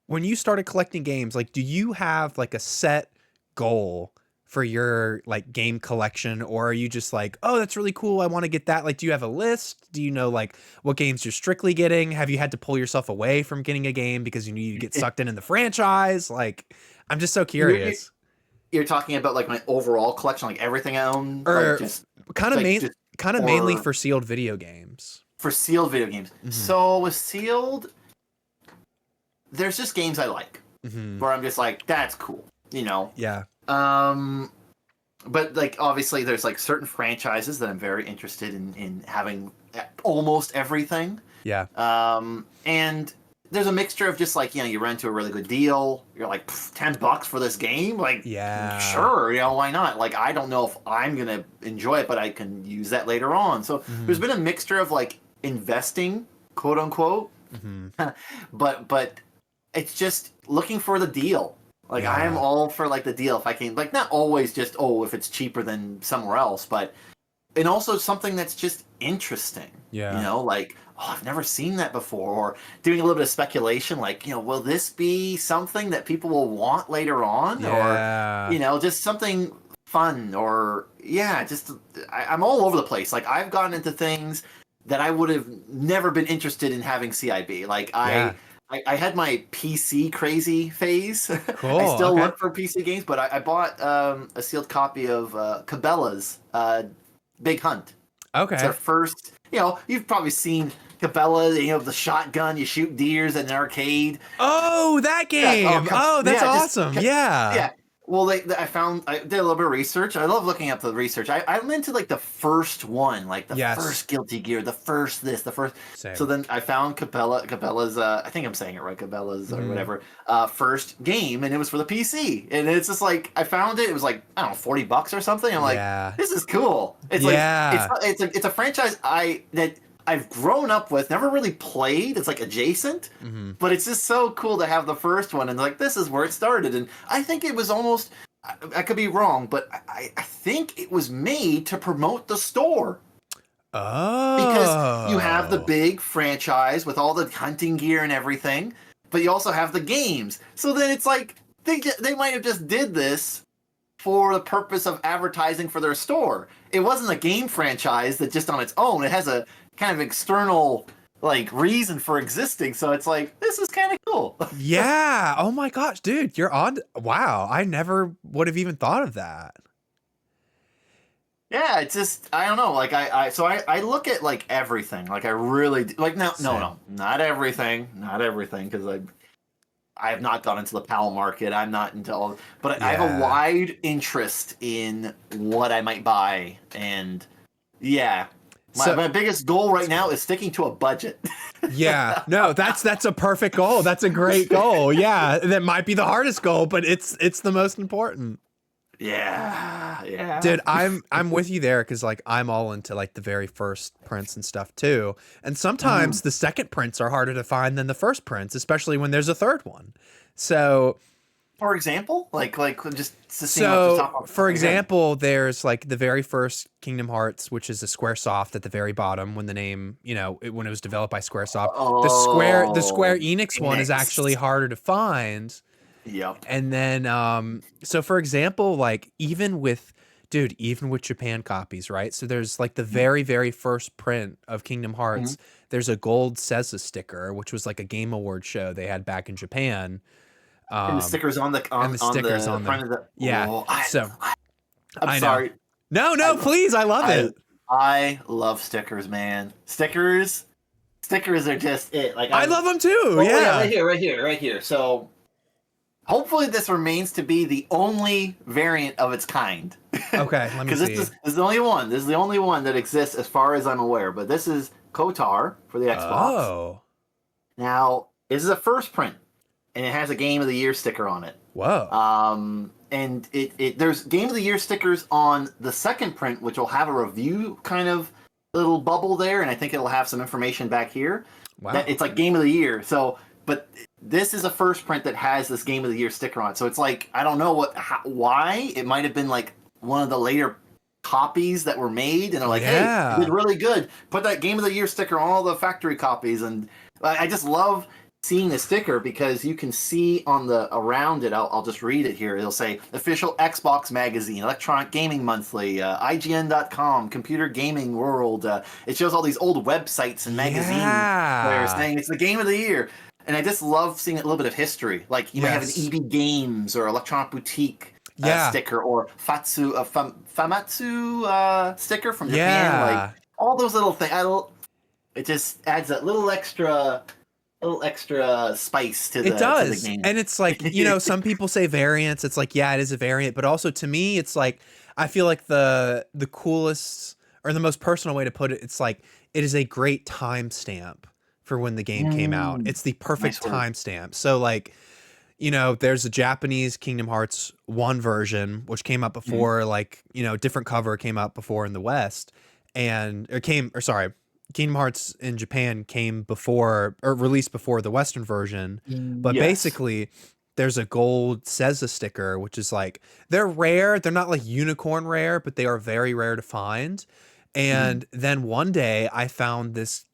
when you started collecting games, like, do you have like a set goal for your like game collection, or are you just like, oh, that's really cool, I want to get that? Like, do you have a list? Do you know like what games you're strictly getting? Have you had to pull yourself away from getting a game because you knew you'd get sucked in the franchise? Like, I'm just so curious. You're talking about like my overall collection, like everything I own, or like mainly for sealed video games. For sealed video games. So with sealed, there's just games I like, where I'm just like, that's cool, you know. Yeah. But like obviously there's like certain franchises that I'm very interested in having almost everything. Yeah. And there's a mixture of just like, you know, you run into a really good deal, you're like, $10 for this game, like, sure, you know, why not? Like, I don't know if I'm gonna enjoy it, but I can use that later on. So there's been a mixture of like investing, quote unquote, but it's just looking for the deal. Like, I am all for like the deal if I can, like, not always just, if it's cheaper than somewhere else, but and also something that's just interesting. Yeah. You know, like, I've never seen that before, or doing a little bit of speculation, like, you know, will this be something that people will want later on? Or, you know, just something fun, or, I'm all over the place. Like, I've gotten into things that I would have never been interested in having CIB. Like, I had my PC crazy phase. Cool. I still look for PC games, but I bought a sealed copy of Cabela's Big Hunt. Okay. It's their first, you know, you've probably seen Cabela, you know, the shotgun, you shoot deers at an arcade. Oh, that game. That's awesome. Yeah. Well, I did a little bit of research. I love looking up the research. I'm into like the first one, like the Yes. first Guilty Gear, the first this, the first. So Same. then I found Cabela's. I think I'm saying it right, Cabela's or Mhm. whatever. First game, and it was for the PC. And it's just like I found it. It was like I don't know, $40 or something. I'm like, Yeah. this is cool. It's like Yeah. it's a franchise that I've grown up with, never really played. It's like adjacent, Mhm. but it's just so cool to have the first one and like this is where it started. And I think it was almost. I could be wrong, but I think it was made to promote the store because you have the Oh. big franchise with all the hunting gear and everything, but you also have the games. So then it's like they might have just did this for the purpose of advertising for their store. It wasn't a game franchise that just on its own. It has a kind of external like reason for existing. So it's like this is kind of cool. Yeah. Oh my gosh, dude, you're on. Wow. I never would have even thought of that. Yeah, it's just I don't know. Like I look at like everything. Like I really like Same. not everything, not everything because I have not gone into the PAL market. I'm not into all, but I have a Yeah. wide interest in what I might buy, and yeah, So my biggest goal right now is sticking to a budget. yeah, no, that's a perfect goal. That's a great goal. Yeah, that might be the hardest goal, but it's the most important. Yeah, yeah. Dude, I'm with you there because like I'm all into like the very first prints and stuff too. And Mm. sometimes the second prints are harder to find than the first prints, especially when there's a third one. So For example, like just seeing off the so top of for your head. example, there's like the very first Kingdom Hearts, which is a Squaresoft at the very bottom when the name, when it was developed by Squaresoft. The Square Oh, Enix one is actually Phoenix. harder to find. Yep. And then, so for example, like even with Japan copies, right? So there's like the very, very first print of Kingdom Mm-hmm. Hearts. There's a gold SESA sticker, which was like a Game Award show they had back in Japan. And the Um, stickers on the and the on stickers the on front them. of the. Yeah. Oh, So I'm I know. sorry. No, I no, please. I love I it. I love stickers, man. Stickers are just it. Like I I'm. love them too. Oh yeah, Yeah. right here. So hopefully this remains to be the only variant of its kind. Okay. Let me Because see. this is the only one. This is the only one that exists as far as I'm aware. But this is Kotar for the Xbox. Oh. Now, this is a first print, and it has a Game of the Year sticker on it. Whoa. And there's Game of the Year stickers on the second print, which will have a review kind of little bubble there, and I think it'll have some information back here. That Wow. it's like Game of the Year. So, but this is a first print that has this Game of the Year sticker on it. So it's like I don't know why it might have been like one of the later copies that were made, and they're like, hey, you did Yeah. really good. Put that Game of the Year sticker on all the factory copies, and I just love seeing the sticker because you can see on the around it. I'll just read it here. It'll say official Xbox magazine, Electronic Gaming Monthly, IGN.com, Computer Gaming World. It shows all these old websites and magazines where it's Yeah. saying it's the game of the year. And I just love seeing a little bit of history. Like you might have an Yes. EB Games or Electronic Boutique Yeah. sticker or Famatsu sticker from Japan. Like Yeah. all those little things. It just adds that little extra spice to It the does. game. And it's like, some people say variants. It's like, yeah, it is a variant, but also to me, it's like I feel like the coolest or the most personal way to put it, it's like it is a great timestamp for when the game came out. Mm, It's the perfect nice word. timestamp. So like, there's a Japanese Kingdom Hearts 1 version, which came out Mhm. before, like, different cover came out before in the West. Sorry, Kingdom Hearts in Japan came before, or released before the Western version. But Yes. basically, there's a gold SESA sticker, which is like, they're rare. They're not like unicorn rare, but they are very rare to find. Mhm. And then one day I found this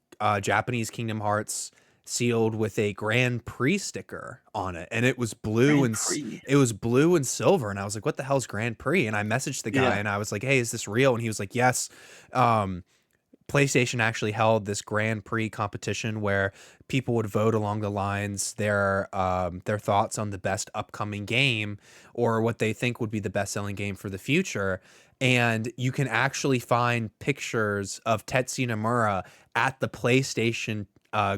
Japanese Kingdom Hearts sealed with a Grand Prix sticker on it, and it was blue Grand and Prix. it was blue and silver, and I was like, "What the hell's Grand Prix?" And I messaged the guy, Yeah. and I was like, "Hey, is this real?" And he was like, "Yes." Um, PlayStation actually held this Grand Prix competition where people would vote along the lines their thoughts on the best upcoming game or what they think would be the best selling game for the future. And you can actually find pictures of Tetsuya Nomura at the PlayStation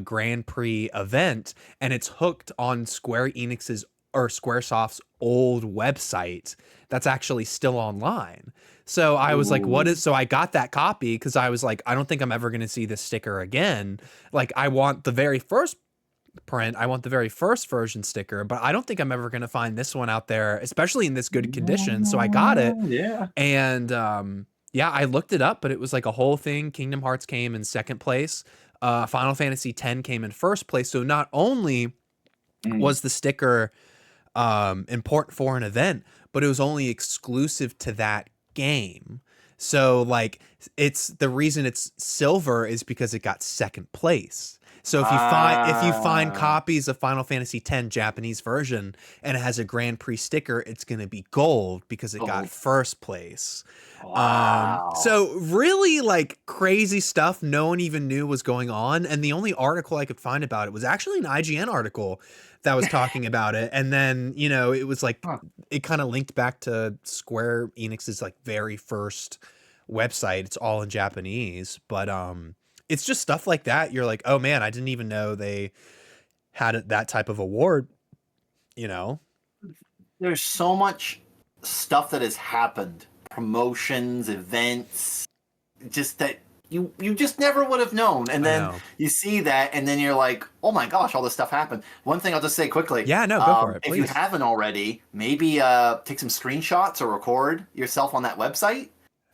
Grand Prix event, and it's hooked on Square Enix's or Squaresoft's old website that's actually still online. So I was like, what Ooh. is, so I got that copy because I was like, I don't think I'm ever going to see this sticker again. Like, I want the very first print, I want the very first version sticker, but I don't think I'm ever going to find this one out there, especially in this good condition. So I got it. Yeah. And yeah, I looked it up, but it was like a whole thing. Kingdom Hearts came in second place. Final Fantasy X came in first place. So not only Mm. was the sticker important for an event, but it was only exclusive to that game. So like, it's the reason it's silver is because it got second place. So if you find Ah. copies of Final Fantasy X Japanese version and it has a Grand Prix sticker, it's going to be gold because it got Oh, first place. wow. So really like crazy stuff no one even knew was going on. And the only article I could find about it was actually an IGN article that was talking about it. And then, you know, it was like, Huh. it kind of linked back to Square Enix's like very first website. It's all in Japanese, but it's just stuff like that. You're like, oh man, I didn't even know they had that type of award, you know? There's so much stuff that has happened, promotions, events, just that you just never would have known. And I then know. you see that, and then you're like, oh my gosh, all this stuff happened. One thing I'll just say quickly, Yeah, no, go for it, if you please. haven't already, maybe take some screenshots or record yourself on that website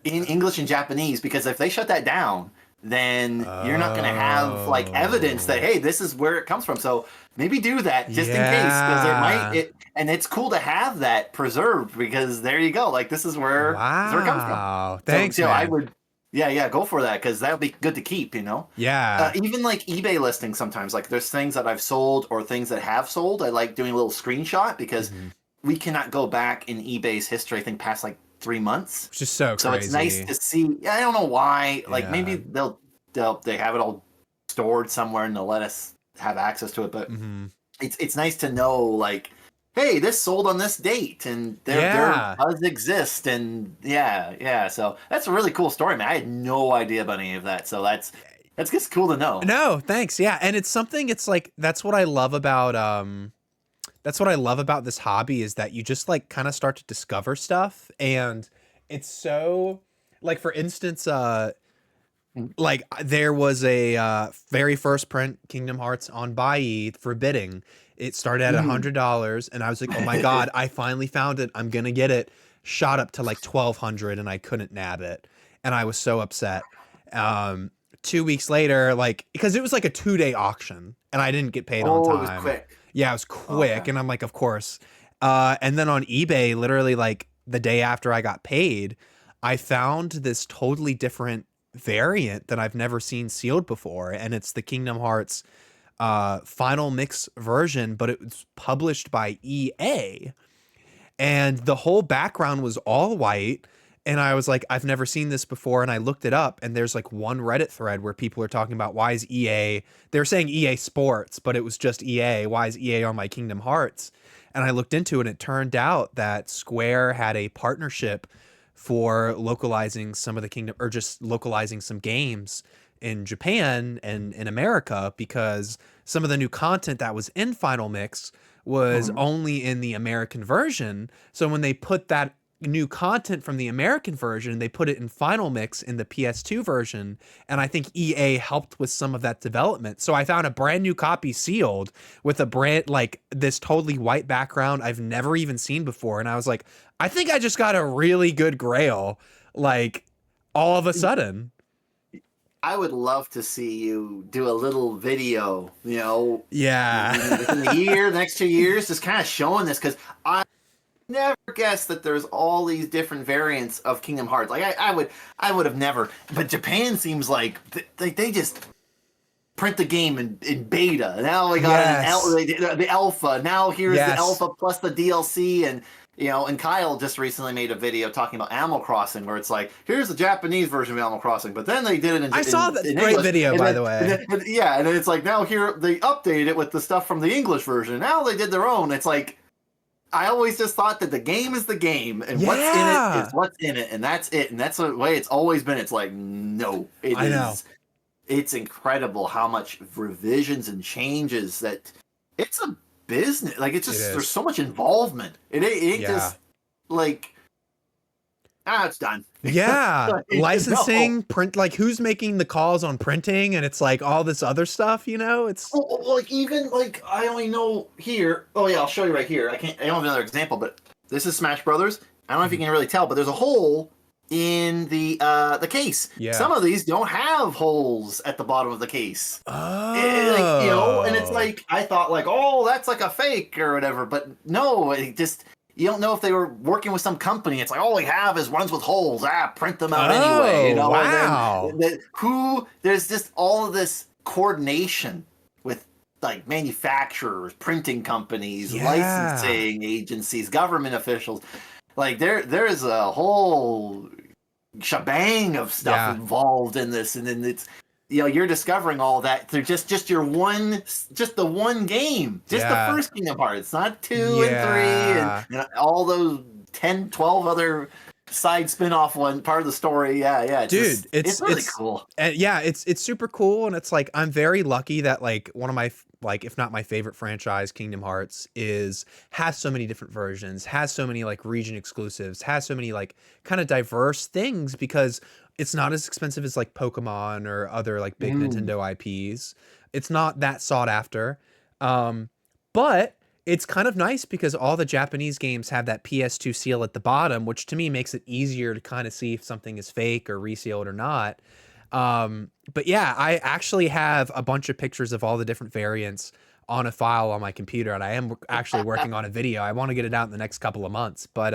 in English and Japanese, because if they shut that down, then you're not going to have like evidence that, Oh, hey, this is where it comes from. So maybe do that just in case, because it might yeah. it and it's cool to have that preserved, because there you go, like this is where it comes from. Wow. So, Thanks, so I man. would, yeah, go for that, because that would be good to keep, you know. Yeah. Even like eBay listings, sometimes like there's things that I've sold or things that have sold. I like doing a little screenshot, because Hmm. we cannot go back in eBay's history, I think, past like 3 months. Which is so So it's nice crazy. to see. I don't know why. Like maybe Yeah. they have it all stored somewhere and they'll let us have access to it. But Hmm. it's nice to know, like, hey, this sold on this date, and there Yeah. does exist, and yeah. So that's a really cool story, man. I had no idea about any of that. So that's just cool to know. No, thanks. Yeah. And it's something, it's like, that's what I love about this hobby is that you just like kind of start to discover stuff. And it's so, like, for instance, like there was a very first print Kingdom Hearts on Buyee for bidding. It started at Mm. $100 and I was like, oh my God, I finally found it. I'm gonna get it. Shot up to like 1,200 and I couldn't nab it. And I was so upset. 2 weeks later, like, because it was like a 2-day auction and I didn't get paid on Oh, it was time. quick. Yeah, it was Okay. quick. And I'm like, of course. And then on eBay, literally like the day after I got paid, I found this totally different variant that I've never seen sealed before, and it's the Kingdom Hearts final mix version, but it was published by EA, and the whole background was all white. And I was like, I've never seen this before, and I looked it up, and there's like one Reddit thread where people are talking about why is EA, they're saying EA Sports, but it was just EA, why is EA on my Kingdom Hearts? And I looked into it, and it turned out that Square had a partnership for localizing some of the Kingdom, or just localizing some games in Japan and in America, because some of the new content that was in Final Mix was Mhm. only in the American version. So when they put that new content from the American version, they put it in Final Mix in the PS2 version, and I think EA helped with some of that development. So I found a brand new copy sealed with a brand, like this totally white background I've never even seen before, and I was like, I think I just got a really good grail, like, all of a sudden. I would love to see you do a little video, Yeah. within the year, the next 2 years, just kind of showing this, because I never guessed that there's all these different variants of Kingdom Hearts. Like I would have never. But Japan seems like they just print the game in beta. Now we got Yes. the alpha. Now here's the Yes. alpha plus the DLC, and and Kyle just recently made a video talking about Animal Crossing, where it's like, here's the Japanese version of Animal Crossing, but then they did it I saw in, that in great English, video, and by then, the and way. then yeah, and then it's like, now here they updated it with the stuff from the English version. Now they did their own. It's like, I always just thought that the game is the game, and what's in it is Yeah. what's in it, and that's it, and that's the way it's always been. It's like, no, it I know. is. It's incredible how much revisions and changes that. It's a business. Like it's It just there's is. so much involvement. It ain't Yeah. just like it's done. Yeah. No. Licensing, print, like who's making the calls on printing, and it's like all this other stuff, you know? It's Like even like I only know here. Oh yeah, I'll show you right here. I don't have another example, but this is Smash Brothers. I don't know if you Mhm. can really tell, but there's a hole in the case. Yeah. Some of these don't have holes at the bottom of the case. Like and it's Oh. like I thought like that's like a fake or whatever, but no, it just you don't know if they were working with some company. It's like all we have is ones with holes. Print them out anyway, Oh, and then wow. there's just all of this coordination with like manufacturers, printing companies, Yeah. licensing agencies, government officials. Like there is a whole shebang of stuff Yeah. involved in this, and then it's you're discovering all that through just the one game, just the Yeah. first Kingdom Hearts, not 2 and 3 Yeah. and all those 10, 12 other side spin-off one part of the story. Yeah, Dude, it's really cool. yeah, it's super cool, and it's like I'm very lucky that like one of my like if not my favorite franchise, Kingdom Hearts, is has so many different versions, has so many like region exclusives, has so many like kind of diverse things because it's not as expensive as like Pokemon or other like big Mm. Nintendo IPs. It's not that sought after. Um, but it's kind of nice because all the Japanese games have that PS2 seal at the bottom, which to me makes it easier to kind of see if something is fake or resealed or not. But yeah, I actually have a bunch of pictures of all the different variants on a file on my computer, and I am actually working on a video. I want to get it out in the next couple of months, but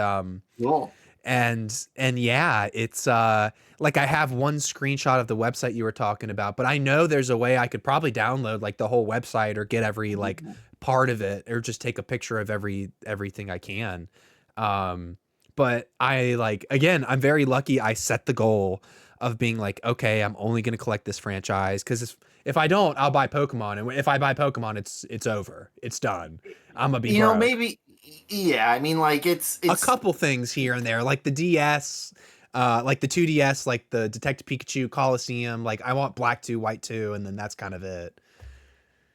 Cool. and yeah, it's like I have one screenshot of the website you were talking about, but I know there's a way I could probably download like the whole website or get every like part of it or just take a picture of everything I can. Um but I like again, I'm very lucky I set the goal of being like, okay, I'm only going to collect this franchise cuz if I don't, I'll buy Pokemon, and if I buy Pokemon, it's over. It's done. I'm going to be broke. Maybe yeah, I mean like A it's couple things here and there, like the DS, like the 2DS, like the Detective Pikachu Coliseum. Like I want Black 2, White 2, and then that's kind of it.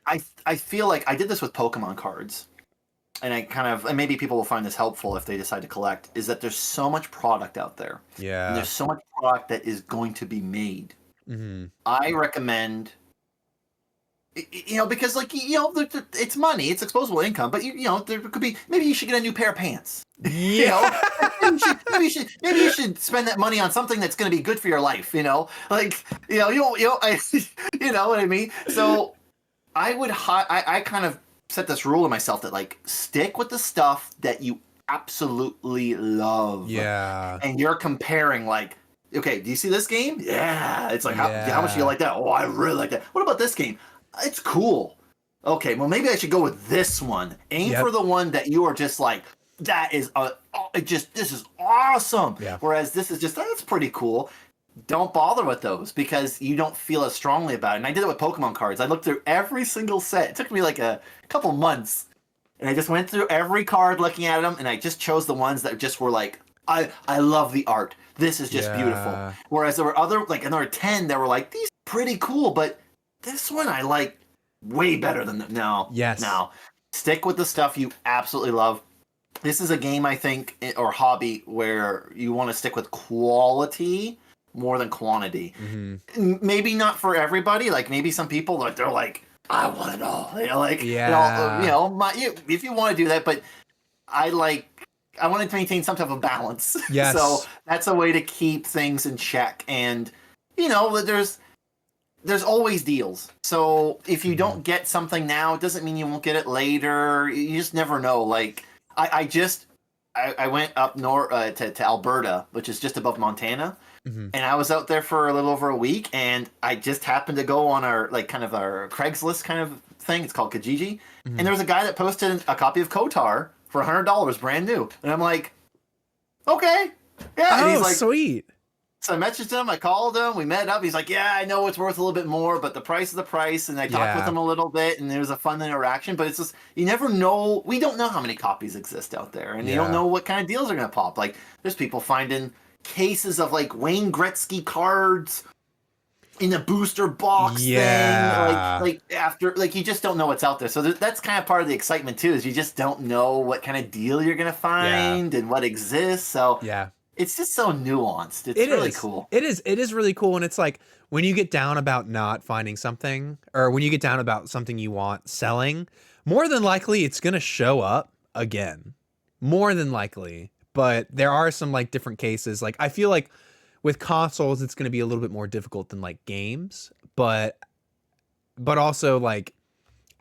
I feel like I did this with Pokemon cards. And and maybe people will find this helpful if they decide to collect, is that there's so much product out there. And Yeah. there's so much product that is going to be made. Hmm. I recommend because like it's money, it's exposable income, but there could be maybe you should get a new pair of pants. you Yeah. know maybe you should spend that money on something that's going to be good for your life, like you know what I mean. So I kind of set this rule to myself that like stick with the stuff that you absolutely love, Yeah. and you're comparing like, okay, do you see this game? Yeah, it's like how much do you Yeah. like that? Oh, I really like that. What about this game? It's cool. Okay, well maybe I should go with this one. Aim for Yep. the one that you are just like, that is this is awesome. Yeah. Whereas this is just that's pretty cool. Don't bother with those because you don't feel as strongly about it. And I did it with Pokemon cards. I looked through every single set. It took me like a couple months, and I just went through every card looking at them, and I just chose the ones that just were like, I love the art. This is just beautiful. Yeah. Whereas there were other like another 10 that were like, these are pretty cool, but this one I like way better than them. Yes. No. Stick with the stuff you absolutely love. This is a game, I think, or hobby where you want to stick with quality more than quantity. Hmm. Maybe not for everybody. Like maybe some people like they're like, I want it all. Like Yeah. if you want to do that, but I wanted to maintain some type of balance. So Yes. that's a way to keep things in check. And there's always deals. So if you Hmm. don't get something now, it doesn't mean you won't get it later. You just never know. Like I went up north to Alberta, which is just above Montana, Hmm. and I was out there for a little over a week, and I just happened to go on our like kind of our Craigslist kind of thing. It's called Kijiji, and Hmm. there was a guy that posted a copy of Kotar for $100, brand new, and I'm like, okay, yeah, and he's Oh, like, sweet. so I messaged him, I called him, we met up. He's like, yeah, I know it's worth a little bit more, but the price is the price. And I talked with Yeah. him a little bit, and there was a fun interaction. But it's just, you never know. We don't know how many copies exist out there, and you don't Yeah. know what kind of deals are going to pop. Like, there's people finding cases of like Wayne Gretzky cards in a booster box thing, Yeah. like after, like you just don't know what's out there. So that's kind of part of the excitement too, is you just don't know what kind of deal you're gonna Yeah. find and what exists. So Yeah. it's just so nuanced. It's It really is. cool. It is. It is really cool. And it's like when you get down about not finding something, or when you get down about something you want selling, more than likely it's going to show up again. More than likely. But there are some like different cases. Like I feel like with consoles, it's going to be a little bit more difficult than like games. But also like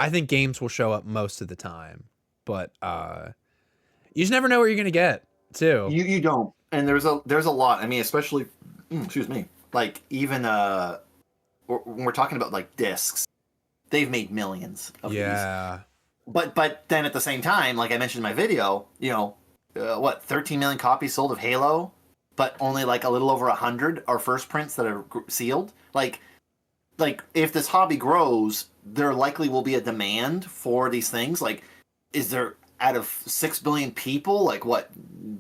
I think games will show up most of the time. But you just never know what you're going to get too. You don't, and there's a lot. I mean, especially, excuse me, like even when we're talking about like discs, they've made millions of these. Yeah. But then at the same time, like I mentioned in my video, 13 million copies sold of Halo, but only like a little over 100 are first prints that are sealed. Like if this hobby grows, there likely will be a demand for these things. Like, is there, out of 6 billion people, like what,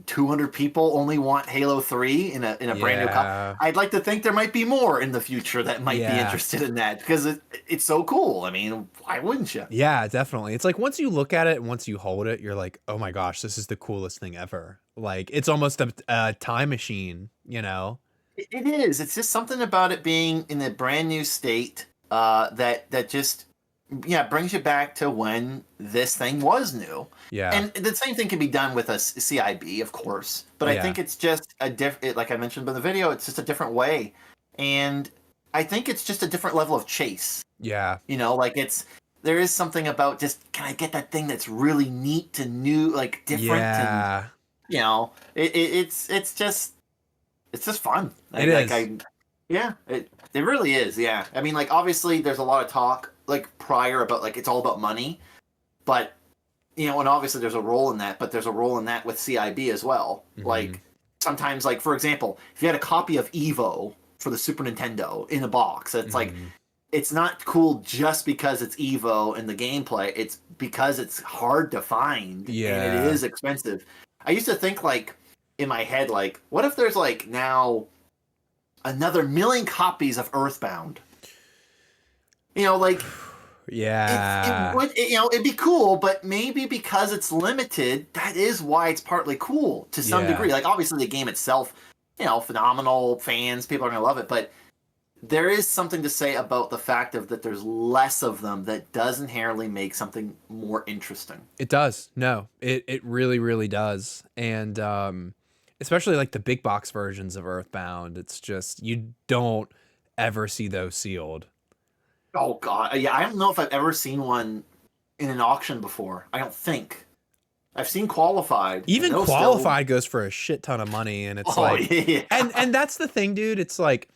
200 people only want Halo 3 in a brand new copy? Yeah. I'd like to think there might be more in the future that might be interested in that, because it's so cool. I mean, why wouldn't you? Yeah, definitely. It's like once you look at it and once you hold it, you're like, oh my gosh, this is the coolest thing ever. Like it's almost a time machine, you know? It is. It's just something about it being in a brand new state, that just, yeah, brings you back to when this thing was new. Yeah. And the same thing can be done with a CIB, of course. But I think it's just a different, like I mentioned in the video, it's just a different way. And I think it's just a different level of chase. Yeah. Like there is something about just, can I get that thing that's really neat and new, like different? Yeah. And, it's just fun. It is. It really is. Yeah. I mean, like, obviously there's a lot of talk like prior about like, it's all about money, but and obviously there's a role in that, but there's a role in that with CIB as well. Mm-hmm. Like sometimes, like for example, if you had a copy of Evo for the Super Nintendo in a box, it's like, it's not cool just because it's Evo and the gameplay. It's because it's hard to find and it is expensive. I used to think like in my head, like, what if there's like now another 1 million copies of Earthbound? Like, yeah, it would, it'd be cool, but maybe because it's limited, that is why it's partly cool to some degree. Like, obviously the game itself, phenomenal, fans, people are gonna love it, but there is something to say about the fact that there's less of them that does inherently make something more interesting. It does. No, it really, really does. And especially like the big box versions of Earthbound, it's just, you don't ever see those sealed. Oh god, yeah, I don't know if I've ever seen one in an auction before. I don't think. I've seen qualified. Even qualified goes for a shit ton of money, and it's and that's the thing, dude. It's like,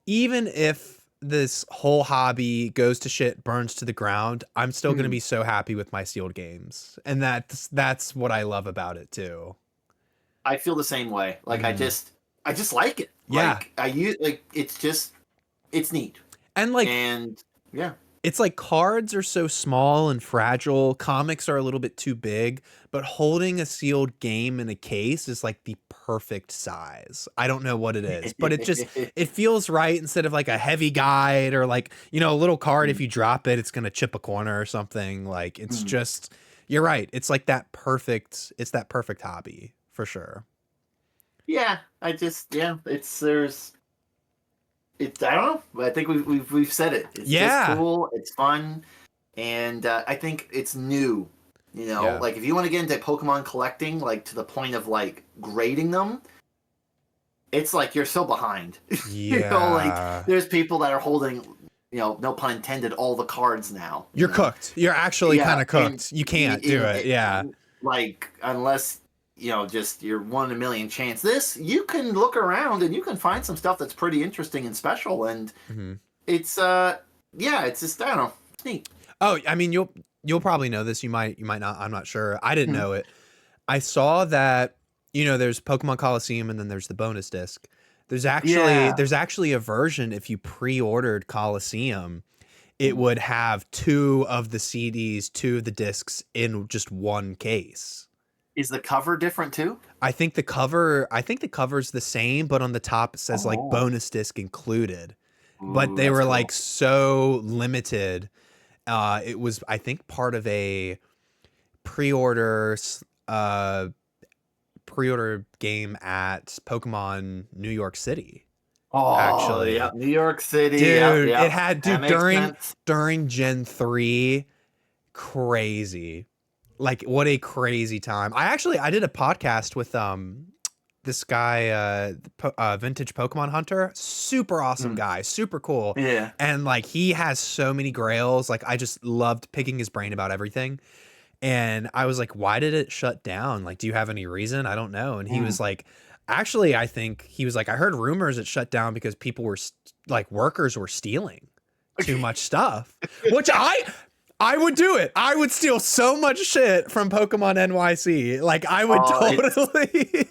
even if this whole hobby goes to shit, burns to the ground, I'm still gonna be so happy with my sealed games, and that's what I love about it too. I feel the same way. Like I just like it. Yeah, like it's neat. And yeah, it's like cards are so small and fragile. Comics are a little bit too big, but holding a sealed game in a case is like the perfect size. I don't know what it is, but it feels right, instead of like a heavy guide or like, a little card. If you drop it, it's going to chip a corner or something. Like it's just, you're right. It's like that perfect hobby for sure. Yeah. I don't know. I think we've said it. It's just cool. It's fun, and I think it's new. Like if you want to get into Pokemon collecting, like to the point of like grading them, it's like you're so behind. Yeah. Like there's people that are holding, no pun intended, all the cards now. You're cooked. You're actually kind of cooked. You can't do it. Yeah. Like unless. Just your 1 in a million chance. This, you can look around and you can find some stuff that's pretty interesting and special, and it's it's just, I don't know, it's neat. Oh, I mean, you'll probably know this. You might not. I'm not sure. I didn't know it. I saw that there's Pokemon Coliseum and then there's the bonus disc. There's actually a version, if you pre-ordered Coliseum, it would have 2 of the CDs, 2 of the discs in just one case. Is the cover different too? I think the cover's the same, but on the top it says like bonus disc included. but Ooh, they that's were like cool. so limited. It was, I think, part of a pre-order uh pre-order game at Pokemon New York City, Oh, yeah, actually. New York City. Yep, Dude, it yep. had, That dude, makes during sense. Gen 3, crazy. Like, what a crazy time. I did a podcast with this guy, vintage Pokemon hunter, super awesome Mm, guy, super cool. yeah. And like, he has so many grails. Like, I just loved picking his brain about everything. And I was like, why did it shut down? Like, do you have any reason? I don't know. And he Mm. was like, actually, I think he was like, I heard rumors it shut down because people were like, workers were stealing too much stuff, which I would do it. I would steal so much shit from Pokemon NYC. Like, I would Oh, it's totally.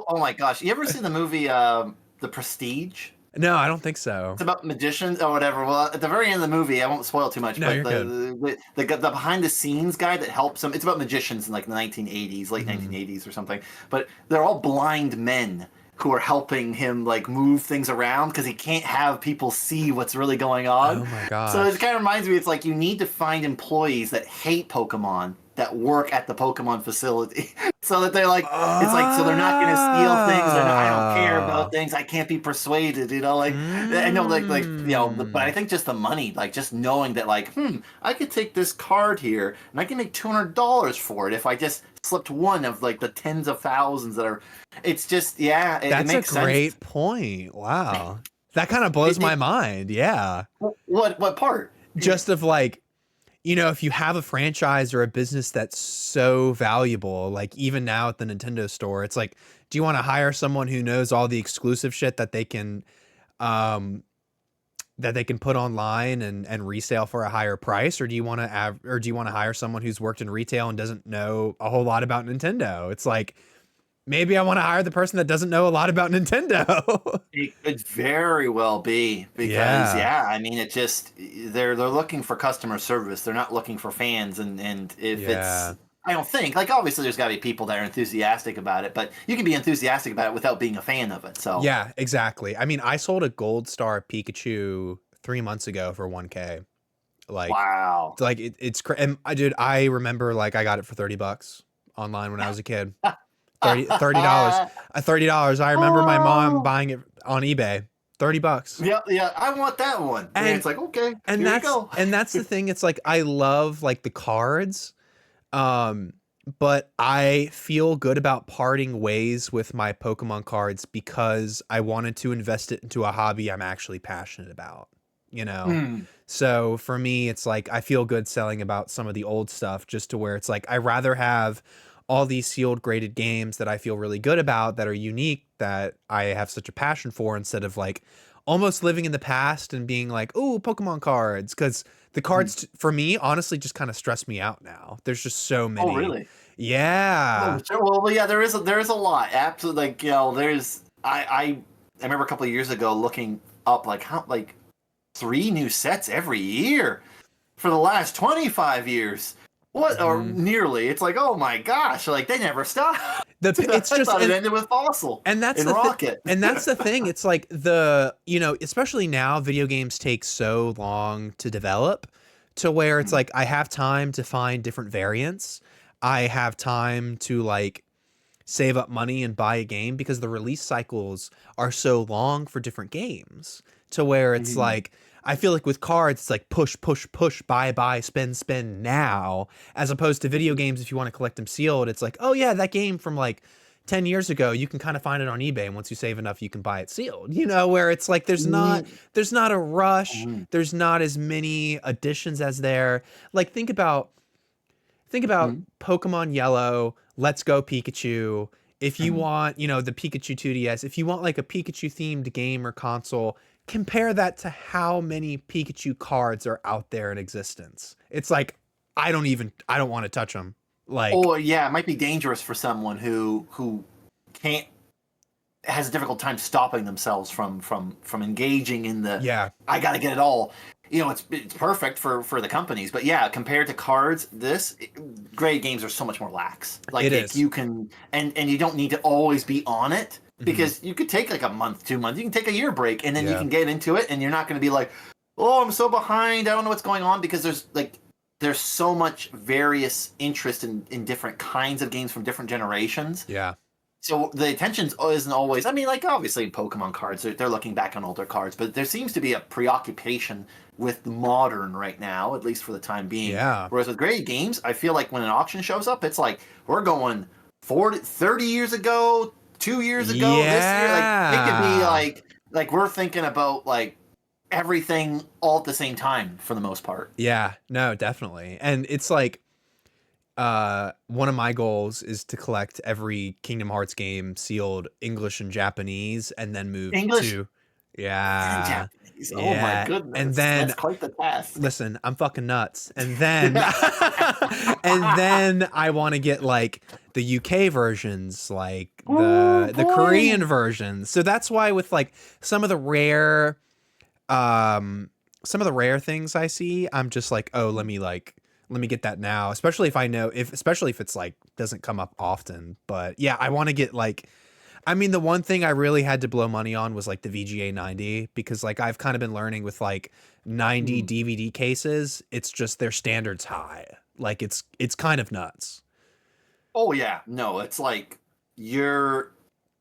oh my gosh. You ever seen the movie The Prestige? No, I don't think so. It's about magicians or whatever. Well, at the very end of the movie, I won't spoil too much, No, but you're good. the behind the scenes guy that helps them. It's about magicians in like the 1980s, late Hmm. 1980s or something. But they're all blind men who are helping him like move things around because he can't have people see what's really going on. Oh my So it gosh. kind of reminds me. It's like you need to find employees that hate Pokemon that work at the Pokemon facility, so that they're like, it's like, so they're not going to steal things. They're not. I don't care about Oh. things. I can't be persuaded. Like I know, but I Mm. think just the money, like just knowing that, like, I could take this card here and I can make $200 for it if I just slipped one of like the tens of thousands that are. It's just, yeah, it That's a makes sense. great point. Wow. That kind of blows It, my it mind. Yeah. what part? Just of like, if you have a franchise or a business that's so valuable, like even now at the Nintendo store, it's like, do you want to hire someone who knows all the exclusive shit um, that they can put online and resale for a higher price, or do you want to hire someone who's worked in retail and doesn't know a whole lot about Nintendo? It's like, maybe I want to hire the person that doesn't know a lot about Nintendo. It could very well be because, Yeah. yeah, I mean, it just they're looking for customer service. They're not looking for fans, and if it's, Yeah. I don't think, like, obviously there's got to be people that are enthusiastic about it, but you can be enthusiastic about it without being a fan of it. So Yeah, exactly. I mean, I sold a gold star Pikachu 3 months ago for 1K. Like, wow. and I remember like I got it for $30 online when I was a kid. 30 dollars. $30. I remember my mom Oh, buying it on eBay. $30. yeah, yeah. I want that one. And And it's like, okay, and here you that's go. and that's the thing. It's like I love like the cards. Um, but I feel good about parting ways with my Pokemon cards because I wanted to invest it into a hobby I'm actually passionate about, you know? Mm, So for me, it's like I feel good selling about some of the old stuff just to where it's like I rather have all these sealed graded games that I feel really good about that are unique that I have such a passion for instead of like almost living in the past and being like, "Oh, Pokemon cards," cuz the mm. cards for me honestly just kind of stress me out now. There's just so Oh, many. really? Oh, Yeah. sure. Well, yeah, there is a lot. Absolutely, like, there's I remember a couple of years ago looking up like how like three new sets every year for the last 25 years. What, or Mhm. nearly? It's like, oh my gosh, like they never stop. It's I just thought it ended with Fossil and that's and the thing. Rocket. And that's the thing. It's like especially now, video games take so long to develop to where it's Mm, like I have time to find different variants. I have time to like save up money and buy a game because the release cycles are so long for different games to where it's mm, like I feel like with cards it's like push push push buy spend spend now, as opposed to video games. If you want to collect them sealed, it's like, oh yeah, that game from like 10 years ago, you can kind of find it on eBay, and once you save enough you can buy it sealed, where it's like mm, there's not a rush, mm, there's not as many additions as there. Like think about mm, Pokemon Yellow, Let's Go Pikachu. If you mm. want, the Pikachu 2DS, if you want like a Pikachu themed game or console, compare that to how many Pikachu cards are out there in existence. It's like I don't want to touch them. Like, Or yeah, it might be dangerous for someone who can't has a difficult time stopping themselves from engaging in the yeah. I got to get it all. it's perfect for the companies, but yeah, compared to cards, grade games are so much more lax. It Like is. you can, and you don't need to always be on it, Hmm. because you could take like a month, 2 months, you can take a year break, and then you Yeah. can get into it, and you're not going to be like, oh, I'm so behind, I don't know what's going on, because there's so much various interest in different kinds of games from different generations. Yeah. So the attention isn't always. I mean, like obviously in Pokemon cards, they're looking back on older cards, but there seems to be a preoccupation with modern right now, at least for the time being. Yeah. Whereas with graded games, I feel like when an auction shows up, it's like we're going 40, 30 years ago, 2 years ago, this year. Like it could be Yeah. like we're thinking about like everything all at the same time for the most part. Yeah. No, definitely. And it's like one of my goals is to collect every Kingdom Hearts game sealed English and Japanese and then move English to and yeah. Japanese. Oh my Yeah. And goodness, then that's quite the task. listen, I'm fucking nuts. And then and then I want to get like the UK versions, like Oh the boy. Korean versions. So that's why with like some of the rare um things I see, I'm just like, oh, let me get that now, especially if I know especially if it's like doesn't come up often. But yeah, I want to get like, I mean, the one thing I really had to blow money on was like the VGA 90, because like I've kind of been learning with like 90 Hmm. DVD cases, it's just their standards high. Like it's kind of nuts. Oh yeah, no, it's like you're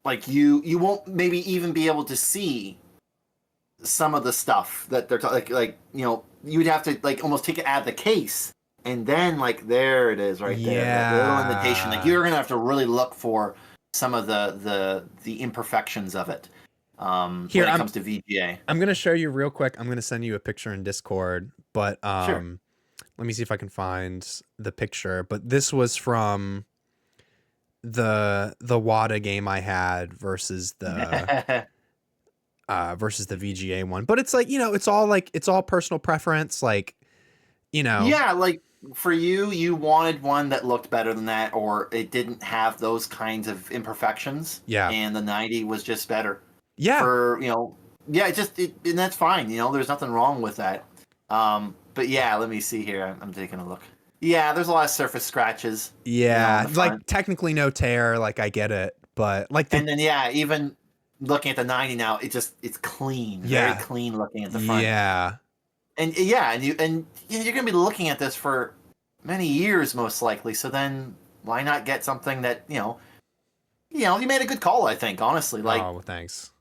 like you won't maybe even be able to see some of the stuff that they're like you'd have to like almost take it out of the case, and then like there it is right there, that little indentation. Like Yeah. you're gonna have to really look for some of the imperfections of it Here, when it comes to VGA. I'm gonna show you real quick. I'm gonna send you a picture in Discord, but Sure. let me see if I can find the picture. But this was from the WADA game I had versus the VGA one. But it's like, it's all personal preference. Like, you know, Yeah, like for you, you wanted one that looked better than that, or it didn't have those kinds of imperfections, yeah, and the 90 was just better. yeah, Yeah, and that's fine. There's nothing wrong with that. But yeah, let me see here. I'm taking a look. Yeah, there's a lot of surface scratches, on yeah. the Like front, technically no tear. Like I get it, but like the and then yeah, even looking at the 90 now, it's clean, very yeah, clean looking at the front. yeah, And yeah, and you're gonna be looking at this for many years most likely. So then why not get something that you made a good call, I think, honestly. Like, oh, well, thanks.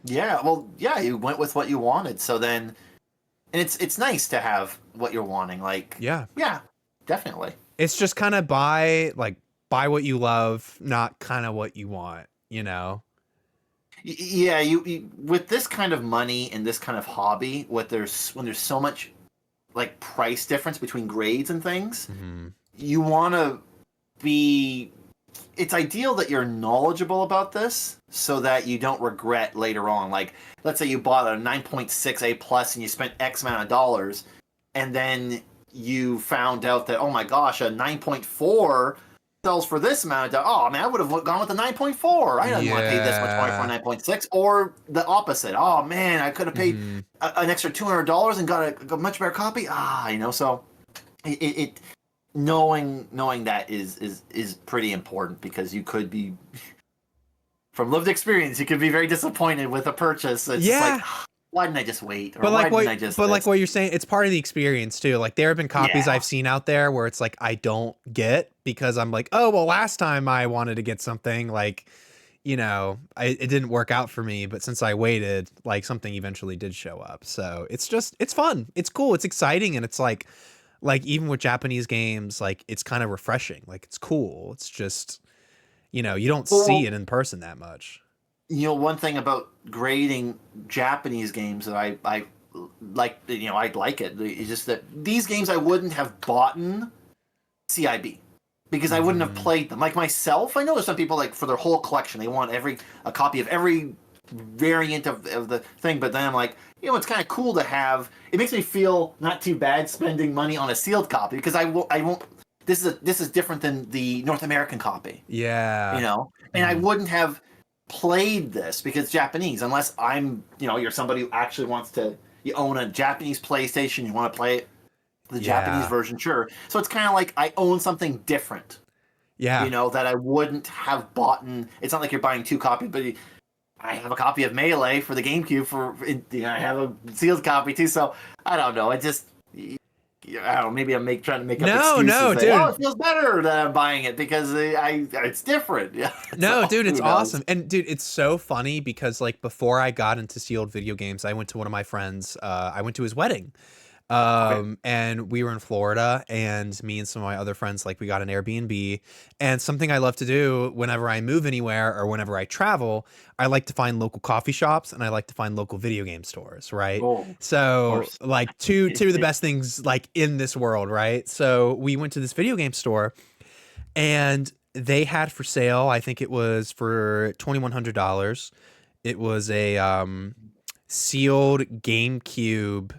yeah, well, yeah, you went with what you wanted. So then, and it's nice to have what you're wanting. Like, Yeah, yeah, definitely. it's just kind of buy what you love, not kind of what you want. You know? Yeah, you with this kind of money and this kind of hobby, when there's so much like price difference between grades and things, Hmm. you want to be it's ideal that you're knowledgeable about this so that you don't regret later on. Like, let's say you bought a 9.6 A plus and you spent X amount of dollars, and then you found out that, oh my gosh, a 9.4 sells for this amount of dollars. Oh man, I would have gone with the 9.4. I didn't want to pay this much money for a Yeah. 9.6. Or the opposite. Oh man, I could have paid Hmm. an extra $200 and got a much better copy. So it knowing that is pretty important, because you could be, from lived experience, you could be very disappointed with a purchase. It's just like, Yeah. why didn't I just wait, or But why like didn't what I just but like this? what you're saying, it's part of the experience too. Like there have been copies Yeah. I've seen out there where it's like I don't get, because I'm like, oh well, last time I wanted to get something like, it didn't work out for me, but since I waited, like something eventually did show up. So it's fun. It's cool. It's exciting, and it's like even with Japanese games, like it's kind of refreshing. Like it's cool. It's just, you don't see Well, it in person that much. one thing about grading Japanese games that I like, I like it. It's just that these games I wouldn't have bought in CIB, because I wouldn't have Hmm. played them. Like myself, I know there's some people, like, for their whole collection, they want a copy of every variant of the thing. But then I'm like, it's kind of cool to have. It makes me feel not too bad spending money on a sealed copy, because I won't. This is different than the North American copy, Yeah. and I Hmm. wouldn't have played this because it's Japanese, unless you're somebody who actually wants to you own a Japanese PlayStation, you want to play the Japanese Yeah. version, sure. So it's kind of like I own something different, Yeah. that I wouldn't have bought. It's not like you're buying two copies, but I have a copy of Melee for the GameCube. I have a sealed copy too. So I don't know. I don't know. Maybe I'm trying to make up excuses. No, Say, oh, dude. it feels better that I'm buying it because it's different. Yeah. No, So, dude, it's who knows? awesome. And dude, it's so funny because like before I got into sealed video games, I went to one of my friends, I went to his wedding. Okay. And we were in Florida, and me and some of my other friends, like we got an Airbnb. And something I love to do whenever I move anywhere or whenever I travel, I like to find local coffee shops and I like to find local video game stores, right? Oh, of So course. like two of the best things like in this world, right? So we went to this video game store and they had for sale, I think it was for $2,100. It was a sealed GameCube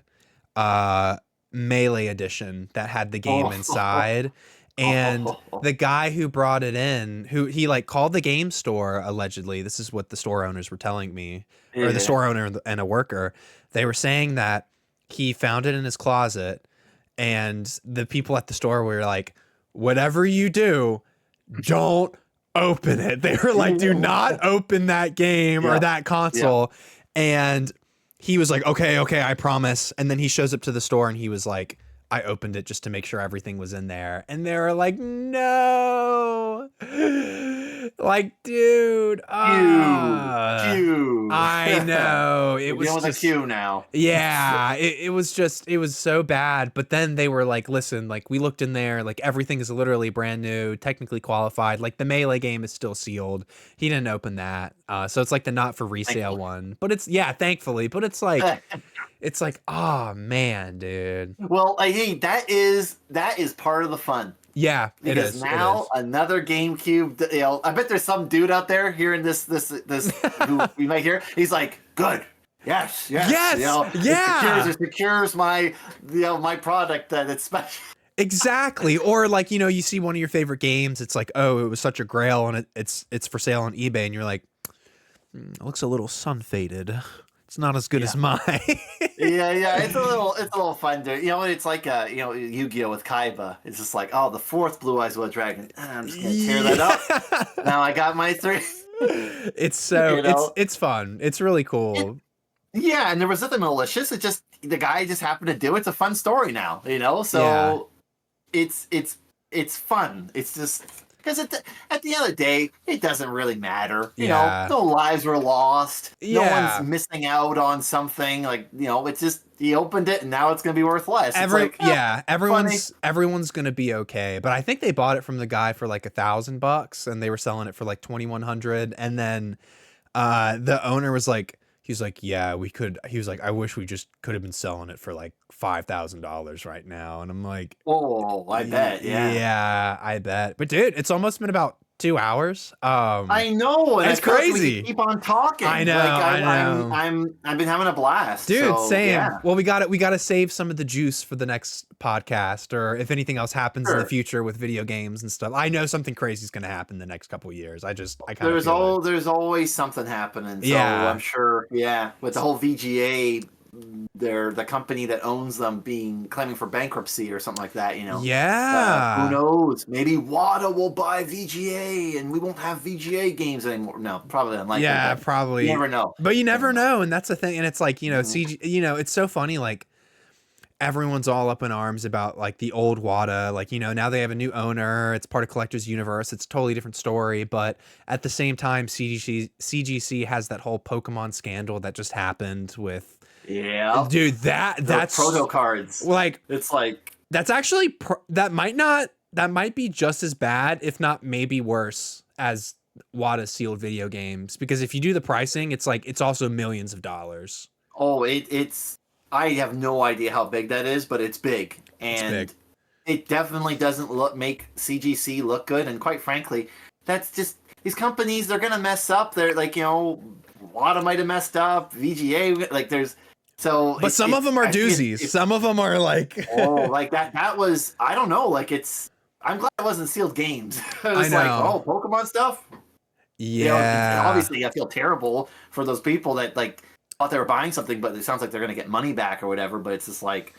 Melee edition that had the game inside. And the guy who brought it in, who he like called the game store, allegedly, this is what the store owners were telling me, or the store owner and a worker, they were saying that he found it in his closet, and the people at the store were like, whatever you do, don't open it. They were like, do not open that game or that console. And he was like, okay, I promise. And then he shows up to the store and he was like, I opened it just to make sure everything was in there. And they were like, no. Like, dude. I know. It was dealing with a Q now. Yeah, it was so bad. But then they were like, listen, like we looked in there, like everything is literally brand new, technically qualified. Like the Melee game is still sealed. He didn't open that. So it's like the not for resale one. But it's thankfully. But it's like oh man, dude. Well, hey, that is part of the fun. Yeah, because now another GameCube. I bet there's some dude out there hearing this who we might hear. He's like, good, yes. It secures my my product that it's special. Exactly. Or like, you see one of your favorite games, it's like, oh, it was such a grail and it's for sale on eBay, and you're like, it looks a little sun faded. It's not as good as mine. yeah. It's a little fun to, it's like Yu-Gi-Oh with Kaiba. It's just like, oh, the fourth Blue Eyes White Dragon. I'm just gonna tear that up. Now I got my 3. It's so it's fun. It's really cool. And there was nothing malicious. It just the guy just happened to do it. It's a fun story now, So it's fun. It's just because at the end of the day, it doesn't really matter. You know, no lives were lost. No one's missing out on something. Like, it's just he opened it and now it's gonna be worth less. Everyone's gonna be okay. But I think they bought it from the guy for like $1,000 and they were selling it for like $2,100. And then the owner was like, he was like, I wish we just could have been selling it for like $5,000 right now. And I'm like, oh, I bet. Yeah, I bet. But dude, it's almost been about 2 hours. I know. It's crazy. We keep on talking. I know. I've been having a blast, dude. So, same. Yeah. Well, we got to save some of the juice for the next podcast, or if anything else happens in the future with video games and stuff. I know something crazy is going to happen the next couple of years. There's always something happening. So I'm sure. Yeah, with the whole VGA. They're the company that owns them claiming for bankruptcy or something like that, Yeah. Who knows? Maybe WADA will buy VGA and we won't have VGA games anymore. No, probably unlikely. Yeah, probably. You never know. But you never know, and that's the thing. And it's like, CG, it's so funny, like everyone's all up in arms about like the old WADA, like, now they have a new owner, it's part of Collector's Universe, it's a totally different story. But at the same time, CGC has that whole Pokemon scandal that just happened with dude, that's proto cards. Like, it's like that's actually that might be just as bad, if not maybe worse, as WADA sealed video games, because if you do the pricing, it's like it's also millions of dollars. Oh, it's I have no idea how big that is, but it's big, and it definitely doesn't make CGC look good. And quite frankly, that's just these companies. They're gonna mess up. They're like WADA might have messed up. VGA like there's. So, but some of them are doozies. Some of them are like, like that. That was, I don't know. Like I'm glad it wasn't sealed games. It was like, Pokemon stuff. Yeah. Obviously, I feel terrible for those people that like. thought they were buying something, but it sounds like they're going to get money back or whatever. But it's just like,